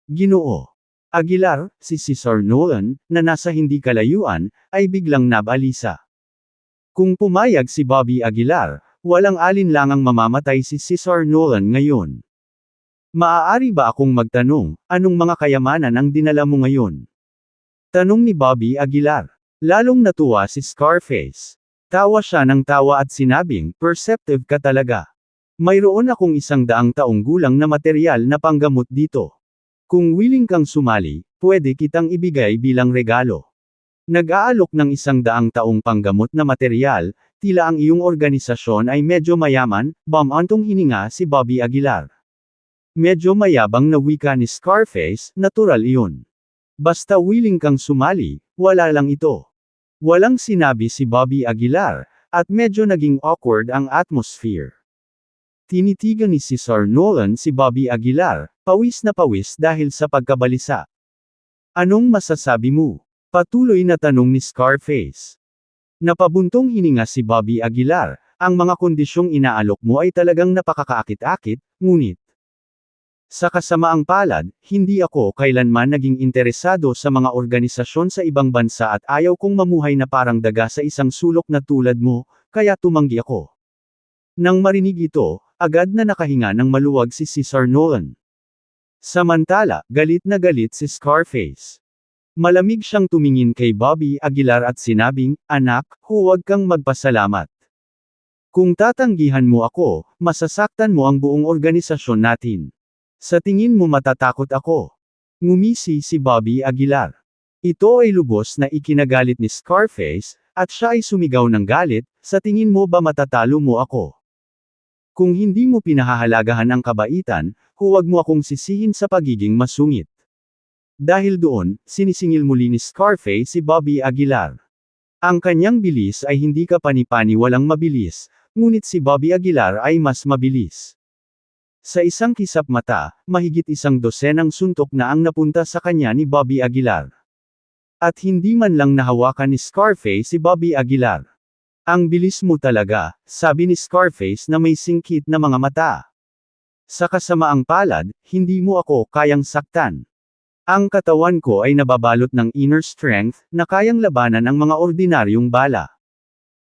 Ginoo Aguilar, si Cesar Nolan, na nasa hindi kalayuan, ay biglang nabalisa. Kung pumayag si Bobby Aguilar, walang alinlangang mamamatay si Cesar Nolan ngayon. Maaari ba akong magtanong, anong mga kayamanan ang dinala mo ngayon? Tanong ni Bobby Aguilar. Lalong natuwa si Scarface. Tawa siya ng tawa at sinabing, perceptive ka talaga. Mayroon akong 100 taong gulang na material na panggamot dito. Kung willing kang sumali, pwede kitang ibigay bilang regalo. Nag-aalok ng 100 taong panggamot na material, tila ang iyong organisasyon ay medyo mayaman, bumantong hininga si Bobby Aguilar. Medyo mayabang na wika ni Scarface, natural iyon. Basta willing kang sumali, wala lang ito. Walang sinabi si Bobby Aguilar, at medyo naging awkward ang atmosphere. Tinitigan ni Cesar Nolan si Bobby Aguilar, pawis na pawis dahil sa pagkabalisa. Anong masasabi mo? Patuloy na tanong ni Scarface. Napabuntong hininga si Bobby Aguilar, ang mga kondisyong inaalok mo ay talagang napakakaakit-akit, ngunit sa kasamaang palad, hindi ako kailanman naging interesado sa mga organisasyon sa ibang bansa at ayaw kong mamuhay na parang daga sa isang sulok na tulad mo, kaya tumanggi ako. Nang marinig ito, agad na nakahinga ng maluwag si Cesar Nolan. Samantala, galit na galit si Scarface. Malamig siyang tumingin kay Bobby Aguilar at sinabing, anak, huwag kang magpasalamat. Kung tatanggihan mo ako, masasaktan mo ang buong organisasyon natin. Sa tingin mo matatakot ako? Ngumisi si Bobby Aguilar. Ito ay lubos na ikinagalit ni Scarface, at siya ay sumigaw ng galit, sa tingin mo ba matatalo mo ako? Kung hindi mo pinahahalagahan ang kabaitan, huwag mo akong sisihin sa pagiging masungit. Dahil doon, sinisingil muli ni Scarface si Bobby Aguilar. Ang kanyang bilis ay hindi kapani-pani walang mabilis, ngunit si Bobby Aguilar ay mas mabilis. Sa isang kisap mata, mahigit 100 suntok na ang napunta sa kanya ni Bobby Aguilar. At hindi man lang nahawakan ni Scarface si Bobby Aguilar. Ang bilis mo talaga, sabi ni Scarface na may singkit na mga mata. Sa kasamaang palad, hindi mo ako kayang saktan. Ang katawan ko ay nababalot ng inner strength, na kayang labanan ang mga ordinaryong bala.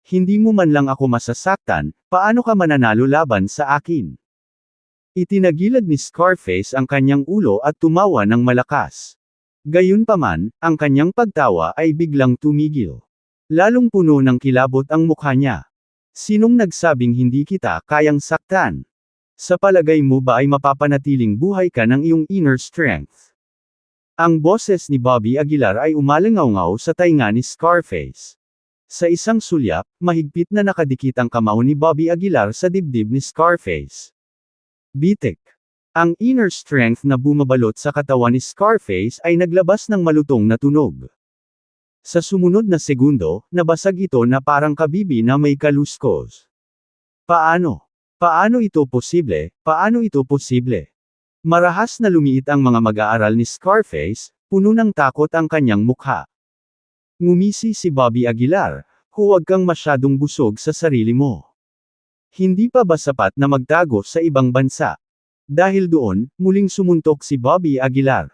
Hindi mo man lang ako masasaktan, paano ka mananalo laban sa akin? Itinagilad ni Scarface ang kanyang ulo at tumawa ng malakas. Gayunpaman, ang kanyang pagtawa ay biglang tumigil. Lalong puno ng kilabot ang mukha niya. Sinong nagsabing hindi kita kayang saktan? Sa palagay mo ba ay mapapanatiling buhay ka ng iyong inner strength? Ang boses ni Bobby Aguilar ay umalangaw-ngaw sa tainga ni Scarface. Sa isang sulyap, mahigpit na nakadikit ang kamao ni Bobby Aguilar sa dibdib ni Scarface. Bitik. Ang inner strength na bumabalot sa katawan ni Scarface ay naglabas ng malutong na tunog. Sa sumunod na segundo, nabasag ito na parang kabibi na may kaluskos. Paano? Paano ito posible? Paano ito posible? Marahas na lumiit ang mga mag-aaral ni Scarface, puno ng takot ang kanyang mukha. Ngumisi si Bobby Aguilar, huwag kang masyadong busog sa sarili mo. Hindi pa ba sapat na magtago sa ibang bansa? Dahil doon, muling sumuntok si Bobby Aguilar.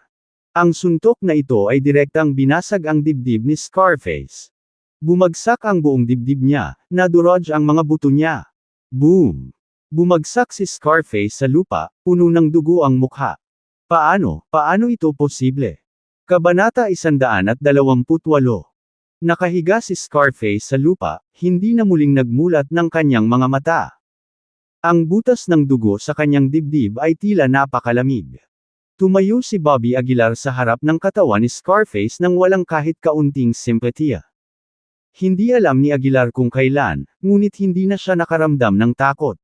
Ang suntok na ito ay direktang binasag ang dibdib ni Scarface. Bumagsak ang buong dibdib niya, nadurog ang mga buto niya. Boom! Bumagsak si Scarface sa lupa, puno ng dugo ang mukha. Paano ito posible? Kabanata 128. Nakahiga si Scarface sa lupa, hindi na muling nagmulat ng kanyang mga mata. Ang butas ng dugo sa kanyang dibdib ay tila napakalamig. Tumayo si Bobby Aguilar sa harap ng katawan ni Scarface nang walang kahit kaunting simpatiya. Hindi alam ni Aguilar kung kailan, ngunit hindi na siya nakaramdam ng takot.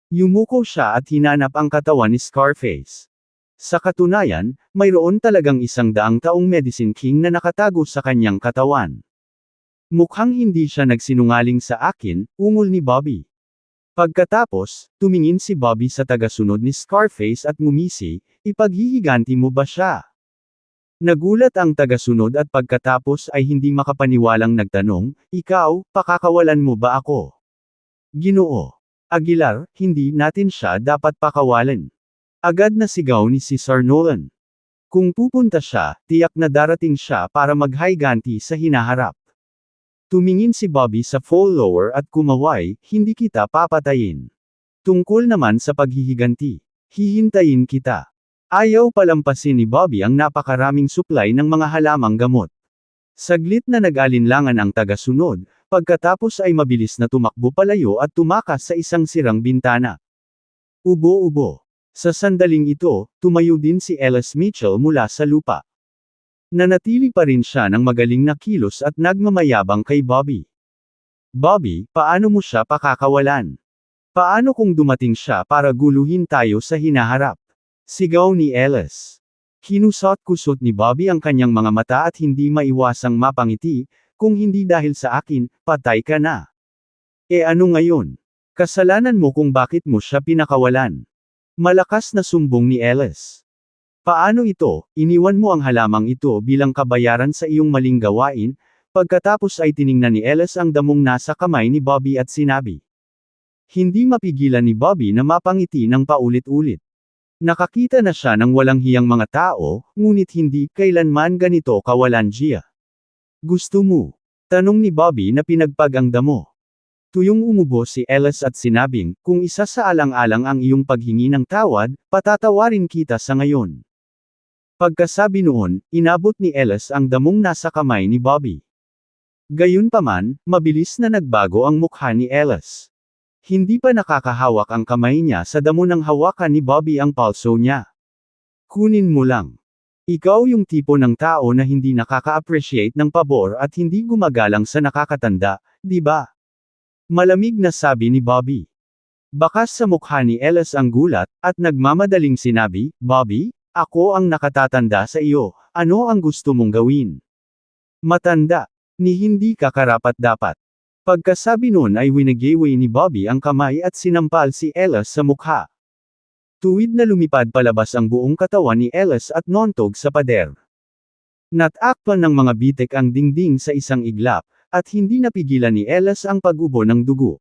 Yumuko siya at hinanap ang katawan ni Scarface. Sa katunayan, mayroon talagang 100 taong Medicine King na nakatago sa kanyang katawan. Mukhang hindi siya nagsinungaling sa akin, ungol ni Bobby. Pagkatapos, tumingin si Bobby sa tagasunod ni Scarface at ngumisi, ipaghihiganti mo ba siya? Nagulat ang tagasunod at pagkatapos ay hindi makapaniwalang nagtanong, ikaw, pakakawalan mo ba ako? Ginoo Aguilar, hindi natin siya dapat pakawalan. Agad na sigaw ni Cesar Nolan. Kung pupunta siya, tiyak na darating siya para maghiganti sa hinaharap. Tumingin si Bobby sa follower at kumaway, hindi kita papatayin. Tungkol naman sa paghihiganti, hihintayin kita. Ayaw palampasin ni Bobby ang napakaraming supply ng mga halamang gamot. Saglit na nag-alinlangan ang tagasunod, pagkatapos ay mabilis na tumakbo palayo at tumakas sa isang sirang bintana. Ubo-ubo. Sa sandaling ito, tumayo din si Ellis Mitchell mula sa lupa. Nanatili pa rin siya ng magaling na kilos at nagmamayabang kay Bobby. Bobby, paano mo siya pakakawalan? Paano kung dumating siya para guluhin tayo sa hinaharap? Sigaw ni Ellis. Kinusot-kusot ni Bobby ang kanyang mga mata at hindi maiwasang mapangiti, kung hindi dahil sa akin, patay ka na. E ano ngayon? Kasalanan mo kung bakit mo siya pinakawalan. Malakas na sumbong ni Ellis. Paano ito, iniwan mo ang halamang ito bilang kabayaran sa iyong maling gawain, pagkatapos ay tiningnan ni Ellis ang damong nasa kamay ni Bobby at sinabi. Hindi mapigilan ni Bobby na mapangiti ng paulit-ulit. Nakakita na siya ng walang hiyang mga tao, ngunit hindi kailanman ganito kawalanjiya. Gusto mo? Tanong ni Bobby na pinagpag ang damo. Tuyong umubo si Ellis at sinabing, kung isa sa alang-alang ang iyong paghingi ng tawad, patatawarin kita sa ngayon. Pagkasabi noon, inabot ni Ellis ang damong nasa kamay ni Bobby. Gayunpaman, mabilis na nagbago ang mukha ni Ellis. Hindi pa nakakahawak ang kamay niya sa damo ng hawakan ni Bobby ang palso niya. Kunin mo lang. Ikaw yung tipo ng tao na hindi nakaka-appreciate ng pabor at hindi gumagalang sa nakakatanda, di ba? Malamig na sabi ni Bobby. Bakas sa mukha ni Ellis ang gulat, at nagmamadaling sinabi, Bobby, ako ang nakatatanda sa iyo, ano ang gusto mong gawin? Matanda, ni hindi ka karapat-dapat. Pagkasabi noon ay winagiway ni Bobby ang kamay at sinampal si Ellis sa mukha. Tuwid na lumipad palabas ang buong katawan ni Ellis at nontog sa pader. Natakpan ng mga bitek ang dingding sa isang iglap, at hindi napigilan ni Ellis ang pag-ubo ng dugo.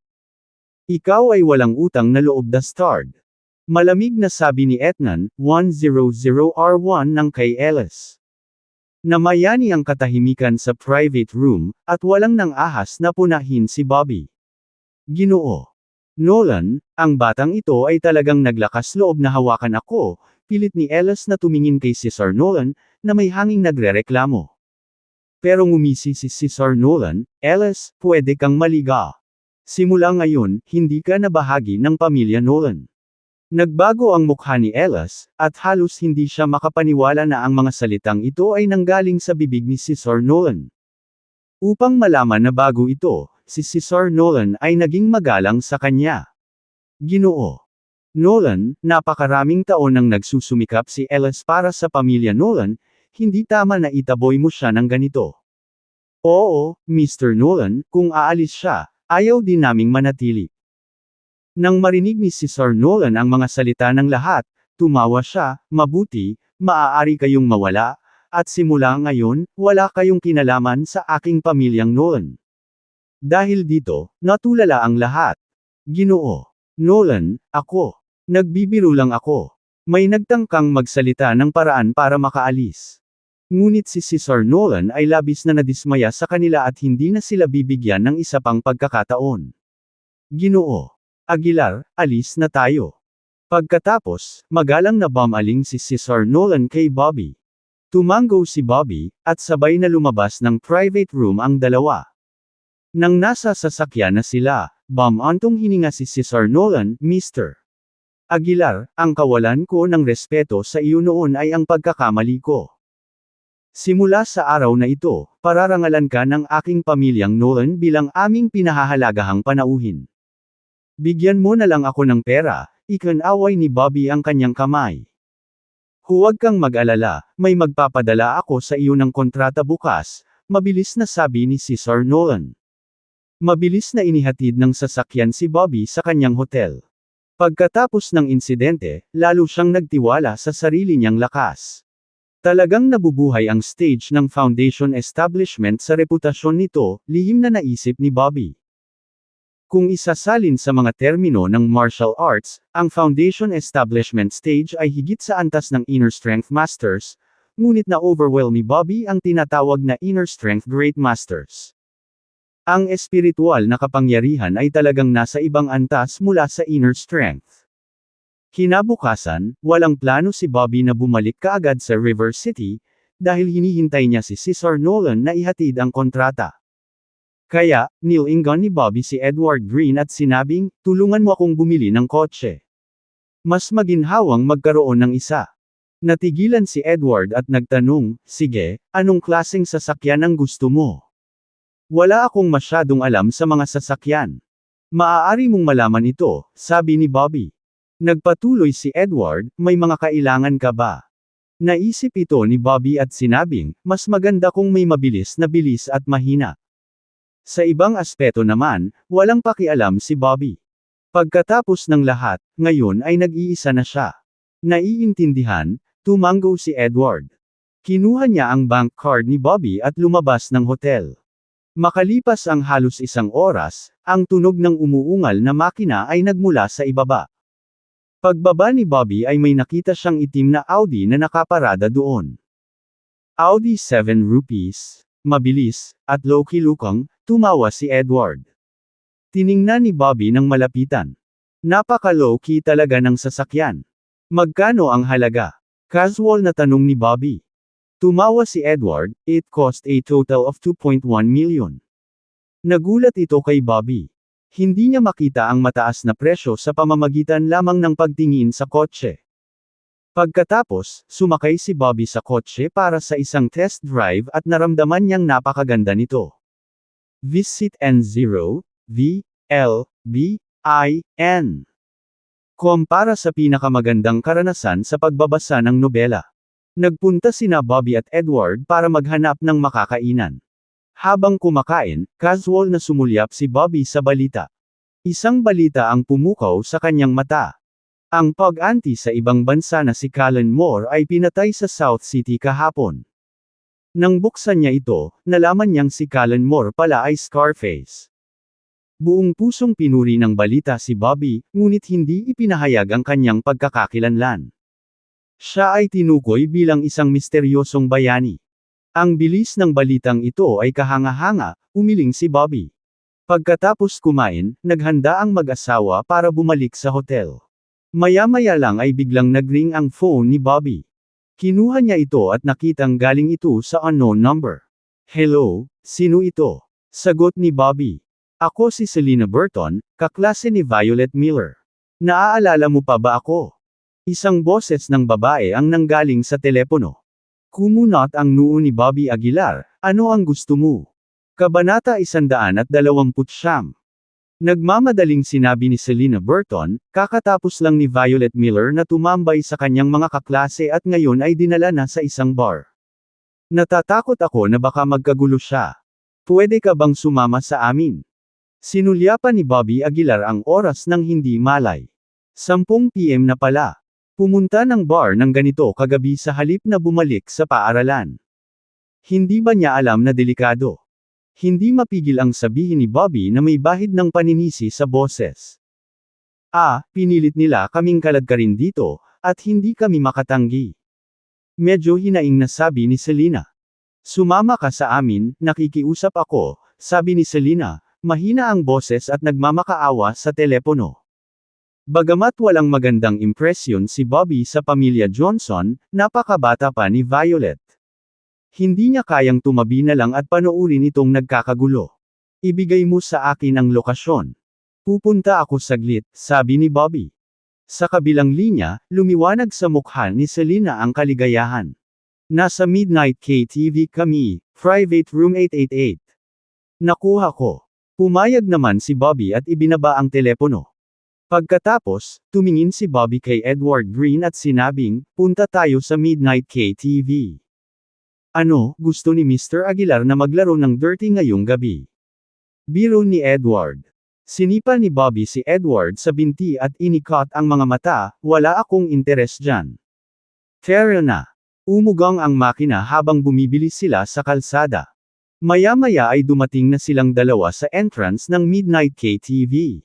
Ikaw ay walang utang na loob bastard. Malamig na sabi ni Etnan, 100R1 ng kay Ellis. Namayani ang katahimikan sa private room, at walang nang ahas na punahin si Bobby. Ginoo Nolan, ang batang ito ay talagang naglakas loob na hawakan ako, pilit ni Ellis na tumingin kay Cesar Nolan, na may hanging nagrereklamo. Pero ngumisi si Cesar Nolan, Ellis, pwede kang maliga. Simula ngayon, hindi ka na bahagi ng pamilya Nolan. Nagbago ang mukha ni Ellis, at halos hindi siya makapaniwala na ang mga salitang ito ay nanggaling sa bibig ni Cesar Nolan. Upang malaman na bago ito, si Cesar Nolan ay naging magalang sa kanya. Ginoo Nolan, napakaraming taon nang nagsusumikap si Ellis para sa pamilya Nolan, hindi tama na itaboy mo siya ng ganito. Oo, Mr. Nolan, kung aalis siya, ayaw din naming manatili. Nang marinig ni si Sir Nolan ang mga salita ng lahat, tumawa siya, mabuti, maaari kayong mawala, at simula ngayon, wala kayong kinalaman sa aking pamilyang Nolan. Dahil dito, natulala ang lahat. Ginoo. Nolan, ako. Nagbibiro lang ako. May nagtangkang magsalita ng paraan para makaalis. Ngunit si Sir Nolan ay labis na nadismaya sa kanila at hindi na sila bibigyan ng isa pang pagkakataon. Ginoo. Aguilar, alis na tayo. Pagkatapos, magalang na bumaling si Sir Nolan kay Bobby. Tumango si Bobby, at sabay na lumabas ng private room ang dalawa. Nang nasa sasakyan na sila, bumantong hininga si Sir Nolan, Mr. Aguilar, ang kawalan ko ng respeto sa iyo noon ay ang pagkakamali ko. Simula sa araw na ito, pararangalan ka ng aking pamilyang Nolan bilang aming pinahahalagahang panauhin. Bigyan mo na lang ako ng pera, ikinaway ni Bobby ang kanyang kamay. Huwag kang mag-alala, may magpapadala ako sa iyo ng kontrata bukas, mabilis na sabi ni Sir Nolan. Mabilis na inihatid ng sasakyan si Bobby sa kanyang hotel. Pagkatapos ng insidente, lalo siyang nagtiwala sa sarili niyang lakas. Talagang nabubuhay ang stage ng foundation establishment sa reputasyon nito, lihim na naisip ni Bobby. Kung isasalin sa mga termino ng martial arts, ang foundation establishment stage ay higit sa antas ng inner strength masters, ngunit na-overwhelm ni Bobby ang tinatawag na inner strength great masters. Ang espiritual na kapangyarihan ay talagang nasa ibang antas mula sa inner strength. Kinabukasan, walang plano si Bobby na bumalik kaagad sa River City, dahil hinihintay niya si Sir Nolan na ihatid ang kontrata. Kaya, nilingon ni Bobby si Edward Green at sinabing, tulungan mo akong bumili ng kotse. Mas maginhawang magkaroon ng isa. Natigilan si Edward at nagtanong, sige, anong klaseng sasakyan ang gusto mo? Wala akong masyadong alam sa mga sasakyan. Maaari mong malaman ito, sabi ni Bobby. Nagpatuloy si Edward, may mga kailangan ka ba? Naisip ito ni Bobby at sinabing, mas maganda kung may mabilis na bilis at mahina. Sa ibang aspeto naman, walang pakialam si Bobby. Pagkatapos ng lahat, ngayon ay nag-iisa na siya. Naiintindihan, tumango si Edward. Kinuha niya ang bank card ni Bobby at lumabas ng hotel. Makalipas ang halos isang oras, ang tunog ng umuungal na makina ay nagmula sa ibaba. Pagbaba ni Bobby ay may nakita siyang itim na Audi na nakaparada doon. Audi 7 rupees, mabilis, at low-key lukang, tumawa si Edward. Tiningnan ni Bobby ng malapitan. Napaka-low-key talaga ng sasakyan. Magkano ang halaga? Casual na tanong ni Bobby. Tumawa si Edward, it cost a total of 2.1 million. Nagulat ito kay Bobby. Hindi niya makita ang mataas na presyo sa pamamagitan lamang ng pagtingin sa kotse. Pagkatapos, sumakay si Bobby sa kotse para sa isang test drive at naramdaman niyang napakaganda nito. Visit N0, V, L, B, I, N. Para sa pinakamagandang karanasan sa pagbabasa ng nobela. Nagpunta sina Bobby at Edward para maghanap ng makakainan. Habang kumakain, casual na sumulyap si Bobby sa balita. Isang balita ang pumukaw sa kanyang mata. Ang pag-anti sa ibang bansa na si Callan Moore ay pinatay sa South City kahapon. Nang buksan niya ito, nalaman niyang si Callan Moore pala ay Scarface. Buong pusong pinuri ng balita si Bobby, ngunit hindi ipinahayag ang kanyang pagkakakilanlan. Siya ay tinukoy bilang isang misteryosong bayani. Ang bilis ng balitang ito ay kahanga-hanga, umiling si Bobby. Pagkatapos kumain, naghanda ang mag-asawa para bumalik sa hotel. Maya-maya lang ay biglang nagring ang phone ni Bobby. Kinuha niya ito at nakitang galing ito sa unknown number. Hello, sino ito? Sagot ni Bobby. Ako si Selena Burton, kaklase ni Violet Miller. Naaalala mo pa ba ako? Isang boses ng babae ang nanggaling sa telepono. Kumunot ang noo ni Bobby Aguilar, ano ang gusto mo? Kabanata 129. Nagmamadaling sinabi ni Selena Burton, kakatapos lang ni Violet Miller na tumambay sa kanyang mga kaklase at ngayon ay dinala na sa isang bar. Natatakot ako na baka magkagulo siya. Pwede ka bang sumama sa amin? Sinulyapan ni Bobby Aguilar ang oras ng hindi malay. 10 PM na pala. Pumunta ng bar ng ganito kagabi sa halip na bumalik sa paaralan. Hindi ba niya alam na delikado? Hindi mapigil ang sabihin ni Bobby na may bahid ng paninisi sa boses. Pinilit nila kaming kaladkarin dito, at hindi kami makatanggi. Medyo hinaing na sabi ni Selena. Sumama ka sa amin, nakikiusap ako, sabi ni Selena, mahina ang boses at nagmamakaawa sa telepono. Bagamat walang magandang impresyon si Bobby sa pamilya Johnson, napakabata pa ni Violet. Hindi niya kayang tumabi na lang at panoorin itong nagkakagulo. Ibigay mo sa akin ang lokasyon. Pupunta ako saglit, sabi ni Bobby. Sa kabilang linya, lumiwanag sa mukha ni Selena ang kaligayahan. Nasa Midnight KTV kami, private room 888. Nakuha ko. Pumayag naman si Bobby at ibinaba ang telepono. Pagkatapos, tumingin si Bobby kay Edward Green at sinabing, punta tayo sa Midnight KTV. Ano, gusto ni Mr. Aguilar na maglaro ng dirty ngayong gabi? Biro ni Edward. Sinipa ni Bobby si Edward sa binti at inikot ang mga mata, wala akong interes dyan. Tara na. Umugang ang makina habang bumibili sila sa kalsada. Maya-maya ay dumating na silang dalawa sa entrance ng Midnight KTV.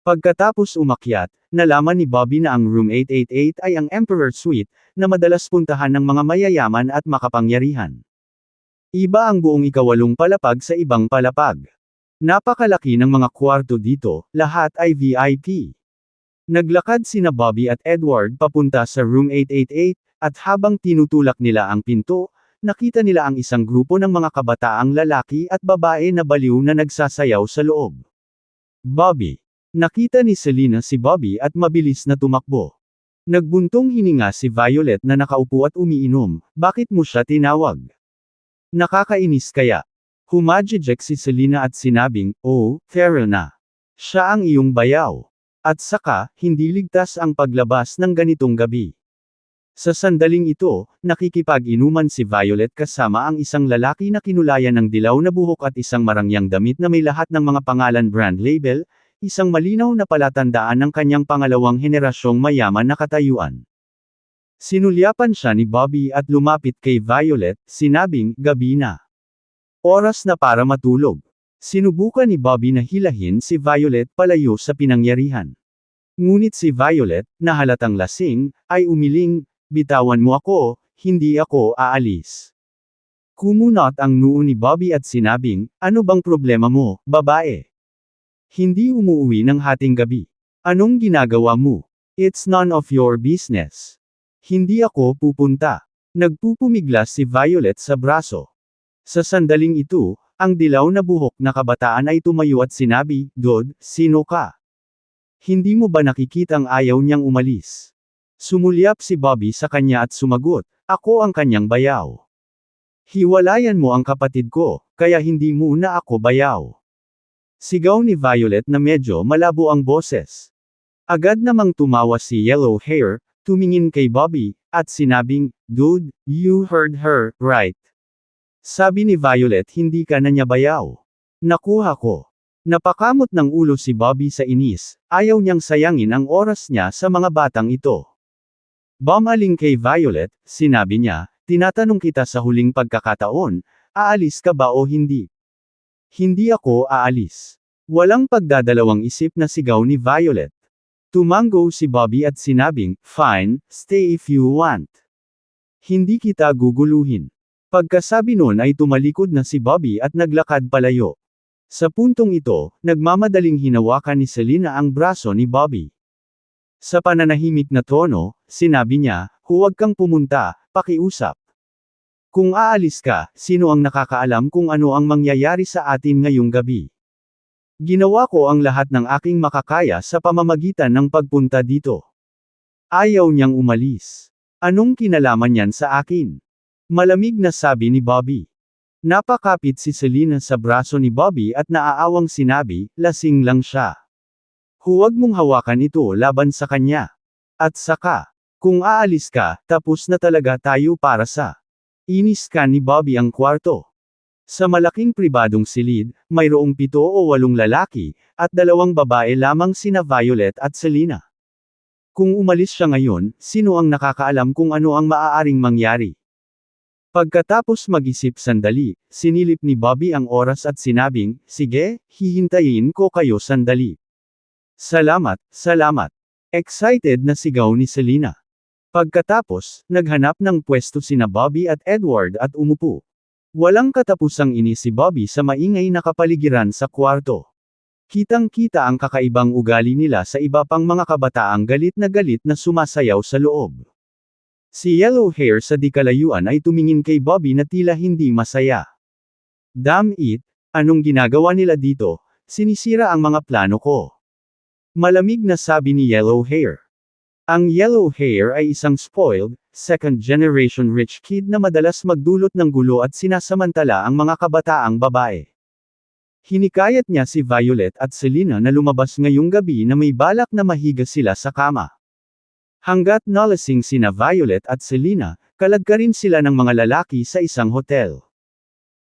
Pagkatapos umakyat, nalaman ni Bobby na ang room 888 ay ang Emperor Suite, na madalas puntahan ng mga mayayaman at makapangyarihan. Iba ang buong ikawalong palapag sa ibang palapag. Napakalaki ng mga kwarto dito, lahat ay VIP. Naglakad sina Bobby at Edward papunta sa room 888, at habang tinutulak nila ang pinto, nakita nila ang isang grupo ng mga kabataang lalaki at babae na baliw na nagsasayaw sa loob. Bobby. Nakita ni Selena si Bobby at mabilis na tumakbo. Nagbuntong hininga si Violet na nakaupo at umiinom, bakit mo siya tinawag? Nakakainis kaya? Humajijek si Selena at sinabing, tara na. Siya ang iyong bayaw. At saka, hindi ligtas ang paglabas ng ganitong gabi. Sa sandaling ito, nakikipag-inuman si Violet kasama ang isang lalaki na kinulayan ng dilaw na buhok at isang marangyang damit na may lahat ng mga pangalan brand label, isang malinaw na palatandaan ng kanyang pangalawang henerasyong mayaman na katayuan. Sinulyapan siya ni Bobby at lumapit kay Violet, sinabing, gabi na. Oras na para matulog. Sinubukan ni Bobby na hilahin si Violet palayo sa pinangyarihan. Ngunit si Violet, na halatang lasing, ay umiling, bitawan mo ako, hindi ako aalis. Kumunot ang noo ni Bobby at sinabing, ano bang problema mo, babae? Hindi umuwi ng hating gabi. Anong ginagawa mo? It's none of your business. Hindi ako pupunta. Nagpupumiglas si Violet sa braso. Sa sandaling ito, ang dilaw na buhok na kabataan ay tumayo at sinabi, Dod, sino ka? Hindi mo ba nakikitang ayaw niyang umalis? Sumulyap si Bobby sa kanya at sumagot, ako ang kanyang bayaw. Hiwalayan mo ang kapatid ko, kaya hindi muna ako bayaw. Sigaw ni Violet na medyo malabo ang boses. Agad namang tumawa si Yellow Hair, tumingin kay Bobby, at sinabing, Dude, you heard her, right? Sabi ni Violet hindi ka na niya bayaw. Nakuha ko. Napakamot ng ulo si Bobby sa inis, ayaw niyang sayangin ang oras niya sa mga batang ito. Bumaling kay Violet, sinabi niya, tinatanong kita sa huling pagkakataon, aalis ka ba o hindi? Hindi ako aalis. Walang pagdadalawang isip na sigaw ni Violet. Tumango si Bobby at sinabing, fine, stay if you want. Hindi kita guguluhin. Pagkasabi nun ay tumalikod na si Bobby at naglakad palayo. Sa puntong ito, nagmamadaling hinawakan ni Selena ang braso ni Bobby. Sa pananahimik na tono, sinabi niya, huwag kang pumunta, pakiusap. Kung aalis ka, sino ang nakakaalam kung ano ang mangyayari sa atin ngayong gabi? Ginawa ko ang lahat ng aking makakaya sa pamamagitan ng pagpunta dito. Ayaw niyang umalis. Anong kinalaman niyan sa akin? Malamig na sabi ni Bobby. Napakapit si Selena sa braso ni Bobby at naaawang sinabi, lasing lang siya. Huwag mong hawakan ito laban sa kanya. At saka, kung aalis ka, tapos na talaga tayo para sa. Inis ka ni Bobby ang kwarto. Sa malaking pribadong silid, mayroong 7 o 8 lalaki, at 2 babae lamang sina Violet at Selena. Kung umalis siya ngayon, sino ang nakakaalam kung ano ang maaaring mangyari? Pagkatapos mag-isip sandali, sinilip ni Bobby ang oras at sinabing, "Sige, hihintayin ko kayo sandali." "Salamat, salamat." Excited na sigaw ni Selena. Pagkatapos, naghanap ng pwesto sina Bobby at Edward at umupo. Walang katapusang inis si Bobby sa maingay na kapaligiran sa kwarto. Kitang-kita ang kakaibang ugali nila sa iba pang mga kabataang galit na sumasayaw sa loob. Si Yellow Hair sa di kalayuan ay tumingin kay Bobby na tila hindi masaya. "Damn it, anong ginagawa nila dito? Sinisira ang mga plano ko." Malamig na sabi ni Yellow Hair. Ang Yellow Hair ay isang spoiled, second-generation rich kid na madalas magdulot ng gulo at sinasamantala ang mga kabataang babae. Hinikayat niya si Violet at Selena na lumabas ngayong gabi na may balak na mahiga sila sa kama. Hanggat nalasing sina Violet at Selena, kaladkarin sila ng mga lalaki sa isang hotel.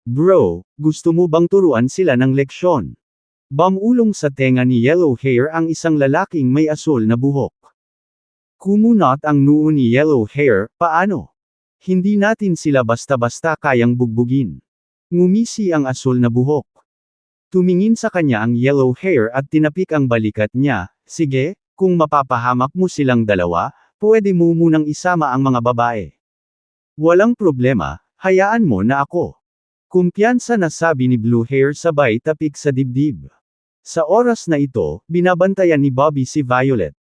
"Bro, gusto mo bang turuan sila ng leksyon?" Bumulong sa tenga ni Yellow Hair ang isang lalaking may asul na buhok. Kumunot ang noo ni Yellow Hair, "Paano? Hindi natin sila basta-basta kayang bugbugin." Ngumisi ang asul na buhok. Tumingin sa kanya ang Yellow Hair at tinapik ang balikat niya, "Sige, kung mapapahamak mo silang dalawa, pwede mo munang isama ang mga babae." "Walang problema, hayaan mo na ako." Kumpiyansa na sabi ni Blue Hair sabay tapik sa dibdib. Sa oras na ito, binabantayan ni Bobby si Violet.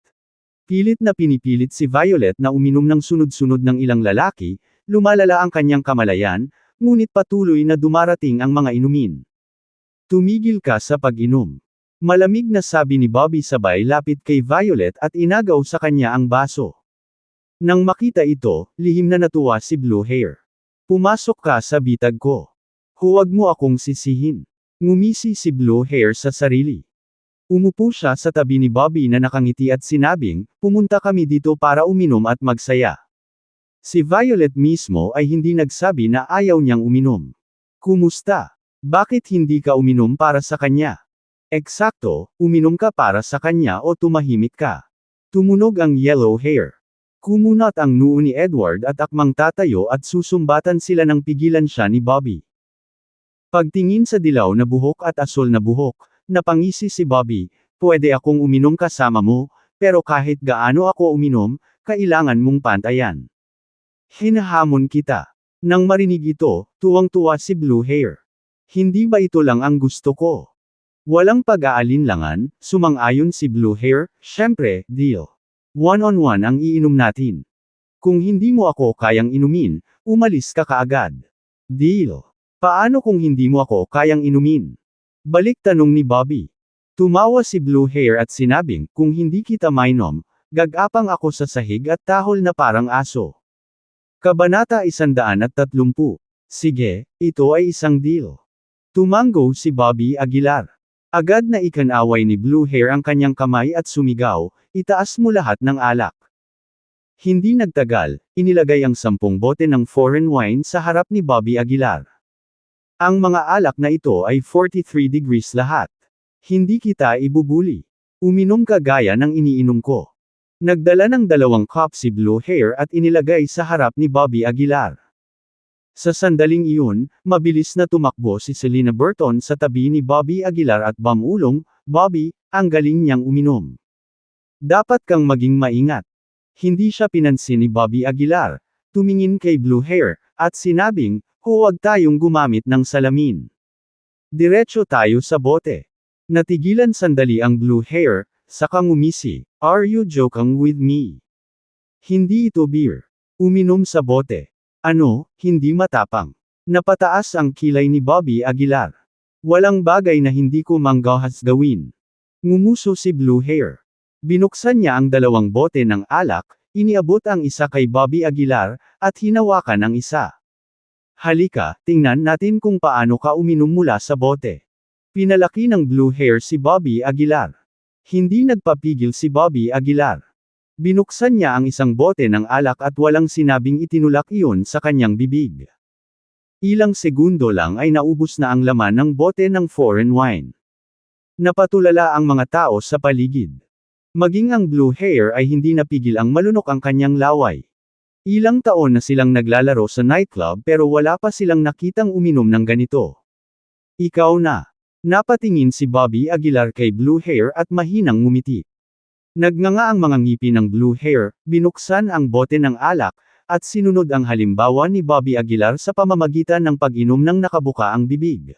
Pilit na pinipilit si Violet na uminom ng sunod-sunod ng ilang lalaki, lumalala ang kanyang kamalayan, ngunit patuloy na dumarating ang mga inumin. "Tumigil ka sa pag-inom." Malamig na sabi ni Bobby sabay lapit kay Violet at inagaw sa kanya ang baso. Nang makita ito, lihim na natuwa si Blue Hair. "Pumasok ka sa bitag ko. Huwag mo akong sisihin." Ngumisi si Blue Hair sa sarili. Umupo siya sa tabi ni Bobby na nakangiti at sinabing, "Pumunta kami dito para uminom at magsaya." Si Violet mismo ay hindi nagsabi na ayaw niyang uminom. "Kumusta? Bakit hindi ka uminom para sa kanya?" "Eksakto, uminom ka para sa kanya o tumahimik ka." Tumunog ang Yellow Hair. Kumunot ang noo ni Edward at akmang tatayo at susumbatan sila nang pigilan siya ni Bobby. Pagtingin sa dilaw na buhok at asul na buhok, napangisi si Bobby, "Pwede akong uminom kasama mo, pero kahit gaano ako uminom, kailangan mong pantayan. Hinahamon kita." Nang marinig ito, tuwang-tuwa si Blue Hair. "Hindi ba ito lang ang gusto ko?" Walang pag-aalinlangan, sumang-ayon si Blue Hair, "Syempre, deal. One-on-one ang iinom natin. Kung hindi mo ako kayang inumin, umalis ka kaagad." "Deal. Paano kung hindi mo ako kayang inumin?" Balik tanong ni Bobby. Tumawa si Blue Hair at sinabing, "Kung hindi kita mainom, gagapang ako sa sahig at tahol na parang aso." Kabanata 130. Sige, ito ay isang deal. Tumango si Bobby Aguilar. Agad na ikanaway ni Blue Hair ang kanyang kamay at sumigaw, "Itaas mo lahat ng alak." Hindi nagtagal, inilagay ang 10 bote ng foreign wine sa harap ni Bobby Aguilar. "Ang mga alak na ito ay 43 degrees lahat. Hindi kita ibubuli. Uminom ka gaya ng iniinom ko." Nagdala ng 2 cup si Blue Hair at inilagay sa harap ni Bobby Aguilar. Sa sandaling iyon, mabilis na tumakbo si Selena Burton sa tabi ni Bobby Aguilar at bumulong, "Bobby, ang galing niyang uminom. Dapat kang maging maingat." Hindi siya pinansin ni Bobby Aguilar. Tumingin kay Blue Hair, at sinabing, "Huwag tayong gumamit ng salamin. Diretso tayo sa bote." Natigilan sandali ang Blue Hair, saka ngumisi, "Are you joking with me? Hindi ito beer. Uminom sa bote. Ano, hindi matapang." Napataas ang kilay ni Bobby Aguilar. "Walang bagay na hindi ko manggahas gawin." Ngumuso si Blue Hair. Binuksan niya ang 2 bote ng alak, iniabot ang isa kay Bobby Aguilar, at hinawakan ang isa. "Halika, tingnan natin kung paano ka uminom mula sa bote." Pinalaki ng Blue Hair si Bobby Aguilar. Hindi nagpapigil si Bobby Aguilar. Binuksan niya ang isang bote ng alak at walang sinabing itinulak iyon sa kanyang bibig. Ilang segundo lang ay naubos na ang laman ng bote ng foreign wine. Napatulala ang mga tao sa paligid. Maging ang blue hair ay hindi napigil ang malunok ang kanyang laway. Ilang taon na silang naglalaro sa nightclub pero wala pa silang nakitang uminom ng ganito. Ikaw na. Napatingin si Bobby Aguilar kay blue hair at mahinang ngumiti. Nagnganga ang mga ngipin ng blue hair, binuksan ang bote ng alak, at sinunod ang halimbawa ni Bobby Aguilar sa pamamagitan ng pag-inom ng nakabuka ang bibig.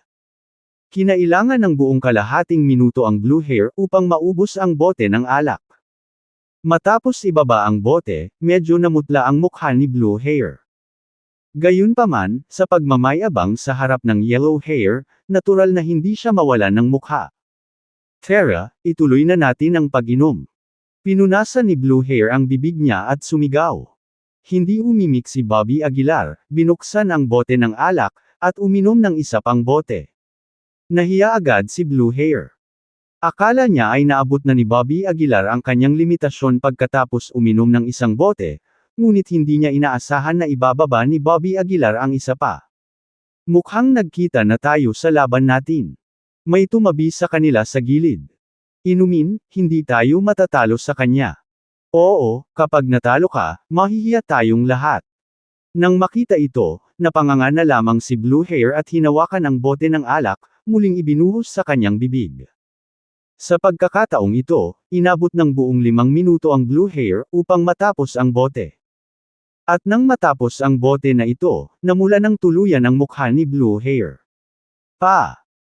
Kinailangan ng buong kalahating minuto ang blue hair upang maubos ang bote ng alak. Matapos ibaba ang bote, medyo namutla ang mukha ni blue hair. Gayunpaman, sa pagmamayabang sa harap ng yellow hair, natural na hindi siya mawalan ng mukha. Tara, ituloy na natin ang pag-inom. Pinunasan ni blue hair ang bibig niya at sumigaw. Hindi umimik si Bobby Aguilar, binuksan ang bote ng alak, at uminom ng isa pang bote. Nahiya agad si blue hair. Akala niya ay naabot na ni Bobby Aguilar ang kanyang limitasyon pagkatapos uminom ng isang bote, ngunit hindi niya inaasahan na ibababa ni Bobby Aguilar ang isa pa. Mukhang nagkita na tayo sa laban natin. May tumabi sa kanila sa gilid. Inumin, hindi tayo matatalo sa kanya. Oo, kapag natalo ka, mahihiya tayong lahat. Nang makita ito, napanganga na lamang si blue hair at hinawakan ang bote ng alak, muling ibinuhos sa kanyang bibig. Sa pagkakataong ito, inabot ng buong 5 minuto ang blue hair upang matapos ang bote. At nang matapos ang bote na ito, namula ng tuluyan ang mukha ni blue hair.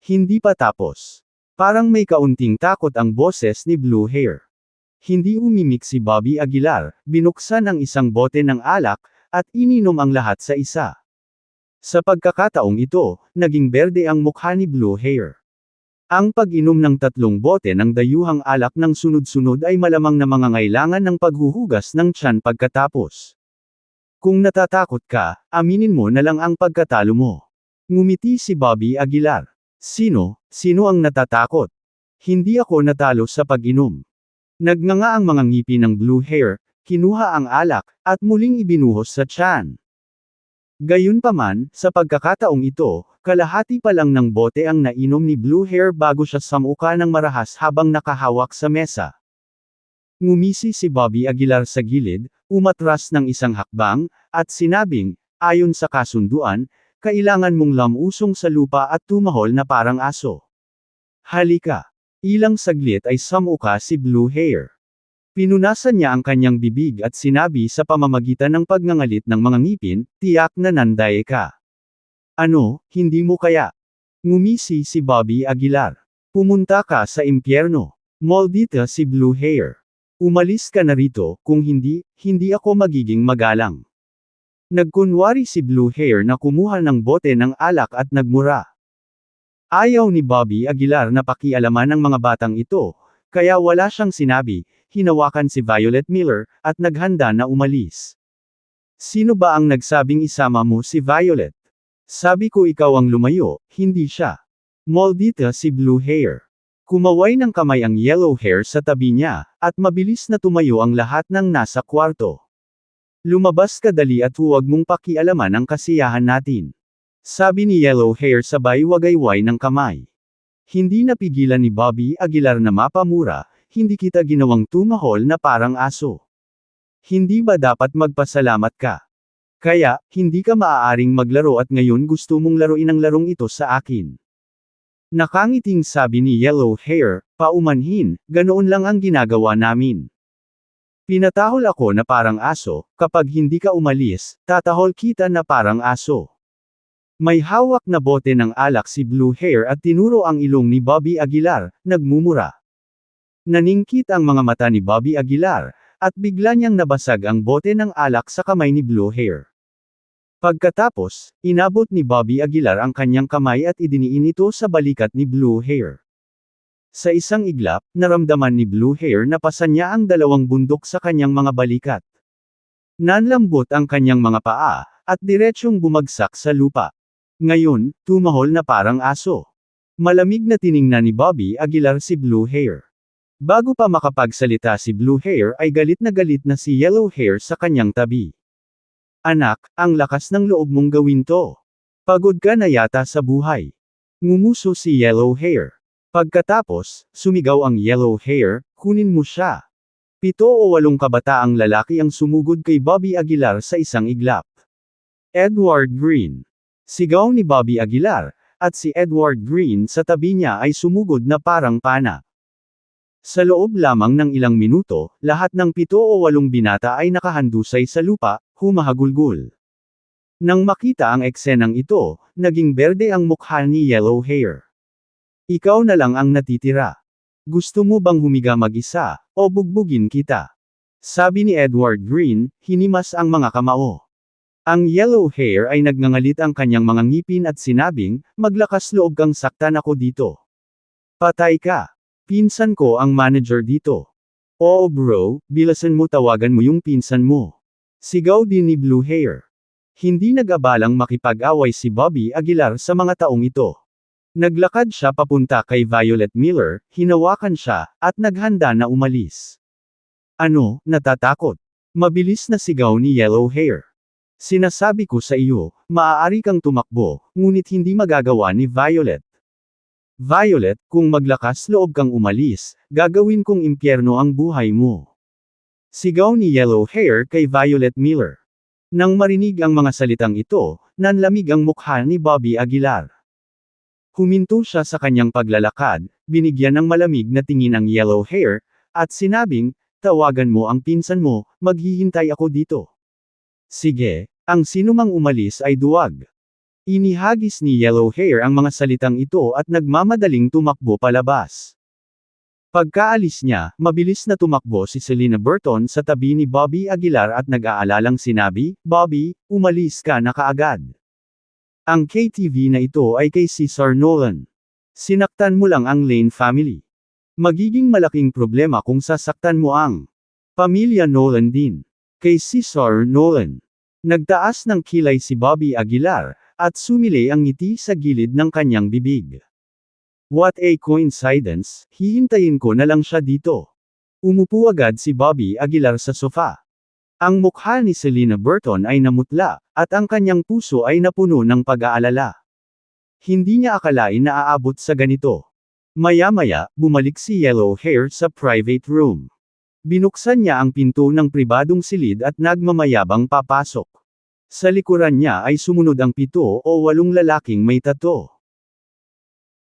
Hindi pa tapos. Parang may kaunting takot ang boses ni blue hair. Hindi umimik si Bobby Aguilar, binuksan ang isang bote ng alak, at ininom ang lahat sa isa. Sa pagkakataong ito, naging berde ang mukha ni blue hair. Ang pag-inom ng 3 bote ng dayuhang alak ng sunod-sunod ay malamang na mangangailangan ng paghuhugas ng tiyan pagkatapos. Kung natatakot ka, aminin mo na lang ang pagkatalo mo. Ngumiti si Bobby Aguilar. Sino ang natatakot? Hindi ako natalo sa pag-inom. Nagnganga ang mga ngipin ng blue hair, kinuha ang alak, at muling ibinuhos sa tiyan. Gayunpaman, sa pagkakataong ito, kalahati pa lang ng bote ang nainom ni blue hair bago siya samuka ng marahas habang nakahawak sa mesa. Ngumisi si Bobby Aguilar sa gilid, umatras ng isang hakbang, at sinabing, ayon sa kasunduan, kailangan mong lamusong sa lupa at tumahol na parang aso. Halika. Ilang saglit ay samuka si blue hair. Pinunasan niya ang kanyang bibig at sinabi sa pamamagitan ng pagngangalit ng mga ngipin, tiyak na nanday ka. Ano, hindi mo kaya? Ngumisi si Bobby Aguilar. Pumunta ka sa impyerno. Maldita si blue hair. Umalis ka na rito, kung hindi ako magiging magalang. Nagkunwari si blue hair na kumuha ng bote ng alak at nagmura. Ayaw ni Bobby Aguilar na pakialaman ng mga batang ito, kaya wala siyang sinabi, hinawakan si Violet Miller, at naghanda na umalis. Sino ba ang nagsabing isama mo si Violet? Sabi ko ikaw ang lumayo, hindi siya. Maldita si blue hair. Kumaway ng kamay ang yellow hair sa tabi niya, at mabilis na tumayo ang lahat ng nasa kwarto. Lumabas ka dali at huwag mong pakialaman ang kasiyahan natin. Sabi ni yellow hair sabay wagayway ng kamay. Hindi napigilan ni Bobby Aguilar na mapamura, hindi kita ginawang tumahol na parang aso. Hindi ba dapat magpasalamat ka? Kaya, hindi ka maaaring maglaro at ngayon gusto mong laruin ang larong ito sa akin. Nakangiting sabi ni yellow hair, paumanhin, ganoon lang ang ginagawa namin. Pinatahol ako na parang aso, kapag hindi ka umalis, tatahol kita na parang aso. May hawak na bote ng alak si blue hair at tinuro ang ilong ni Bobby Aguilar, nagmumura. Naningkit ang mga mata ni Bobby Aguilar, at bigla niyang nabasag ang bote ng alak sa kamay ni blue hair. Pagkatapos, inabot ni Bobby Aguilar ang kanyang kamay at idiniin ito sa balikat ni blue hair. Sa isang iglap, naramdaman ni blue hair na pasan niya ang 2 bundok sa kanyang mga balikat. Nanlambot ang kanyang mga paa, at diretsyong bumagsak sa lupa. Ngayon, tumahol na parang aso. Malamig na tiningnan ni Bobby Aguilar si blue hair. Bago pa makapagsalita si blue hair ay galit na si yellow hair sa kanyang tabi. Anak, ang lakas ng loob mong gawin to. Pagod ka na yata sa buhay. Ngumuso si Yellow Hair. Pagkatapos, sumigaw ang Yellow Hair, kunin mo siya. 7 o 8 kabataang lalaki ang sumugod kay Bobby Aguilar sa isang iglap. Edward Green. Sigaw ni Bobby Aguilar, at si Edward Green sa tabi niya ay sumugod na parang pana. Sa loob lamang ng ilang minuto, lahat ng 7 o 8 binata ay nakahandusay sa lupa, humahagulgol. Nang makita ang eksenang ito, naging berde ang mukha ni Yellow Hair. Ikaw na lang ang natitira. Gusto mo bang humiga mag-isa, o bugbugin kita? Sabi ni Edward Green, hinimas ang mga kamao. Ang Yellow Hair ay nagngangalit ang kanyang mga ngipin at sinabing, maglakas loob kang saktan ako dito. Patay ka. Pinsan ko ang manager dito. Oo bro, bilasan mo tawagan mo yung pinsan mo. Sigaw din ni Blue Hair. Hindi nag-abalang makipag-away si Bobby Aguilar sa mga taong ito. Naglakad siya papunta kay Violet Miller, hinawakan siya, at naghanda na umalis. Ano, natatakot? Mabilis na sigaw ni Yellow Hair. Sinasabi ko sa iyo, maaari kang tumakbo, ngunit hindi magagawa ni Violet. Violet, kung maglakas loob kang umalis, gagawin kong impyerno ang buhay mo. Sigaw ni Yellow Hair kay Violet Miller. Nang marinig ang mga salitang ito, nanlamig ang mukha ni Bobby Aguilar. Huminto siya sa kanyang paglalakad, binigyan ng malamig na tingin ang Yellow Hair, at sinabing, tawagan mo ang pinsan mo, maghihintay ako dito. Sige, ang sinumang umalis ay duwag. Inihagis ni Yellow Hair ang mga salitang ito at nagmamadaling tumakbo palabas. Pagkaalis niya, mabilis na tumakbo si Selena Burton sa tabi ni Bobby Aguilar at nag-aalalang sinabi, Bobby, umalis ka na kaagad. Ang KTV na ito ay kay Cesar Nolan. Sinaktan mo lang ang Lane family. Magiging malaking problema kung sasaktan mo ang pamilya Nolan din. Kay Cesar Nolan. Nagtaas ng kilay si Bobby Aguilar, at sumili ang ngiti sa gilid ng kanyang bibig. What a coincidence, hihintayin ko na lang siya dito. Umupo agad si Bobby Aguilar sa sofa. Ang mukha ni Selena Burton ay namutla, at ang kanyang puso ay napuno ng pag-aalala. Hindi niya akalain na aabot sa ganito. Maya-maya, bumalik si Yellow Hair sa private room. Binuksan niya ang pinto ng pribadong silid at nagmamayabang papasok. Sa likuran niya ay sumunod ang 7 o 8 lalaking may tattoo.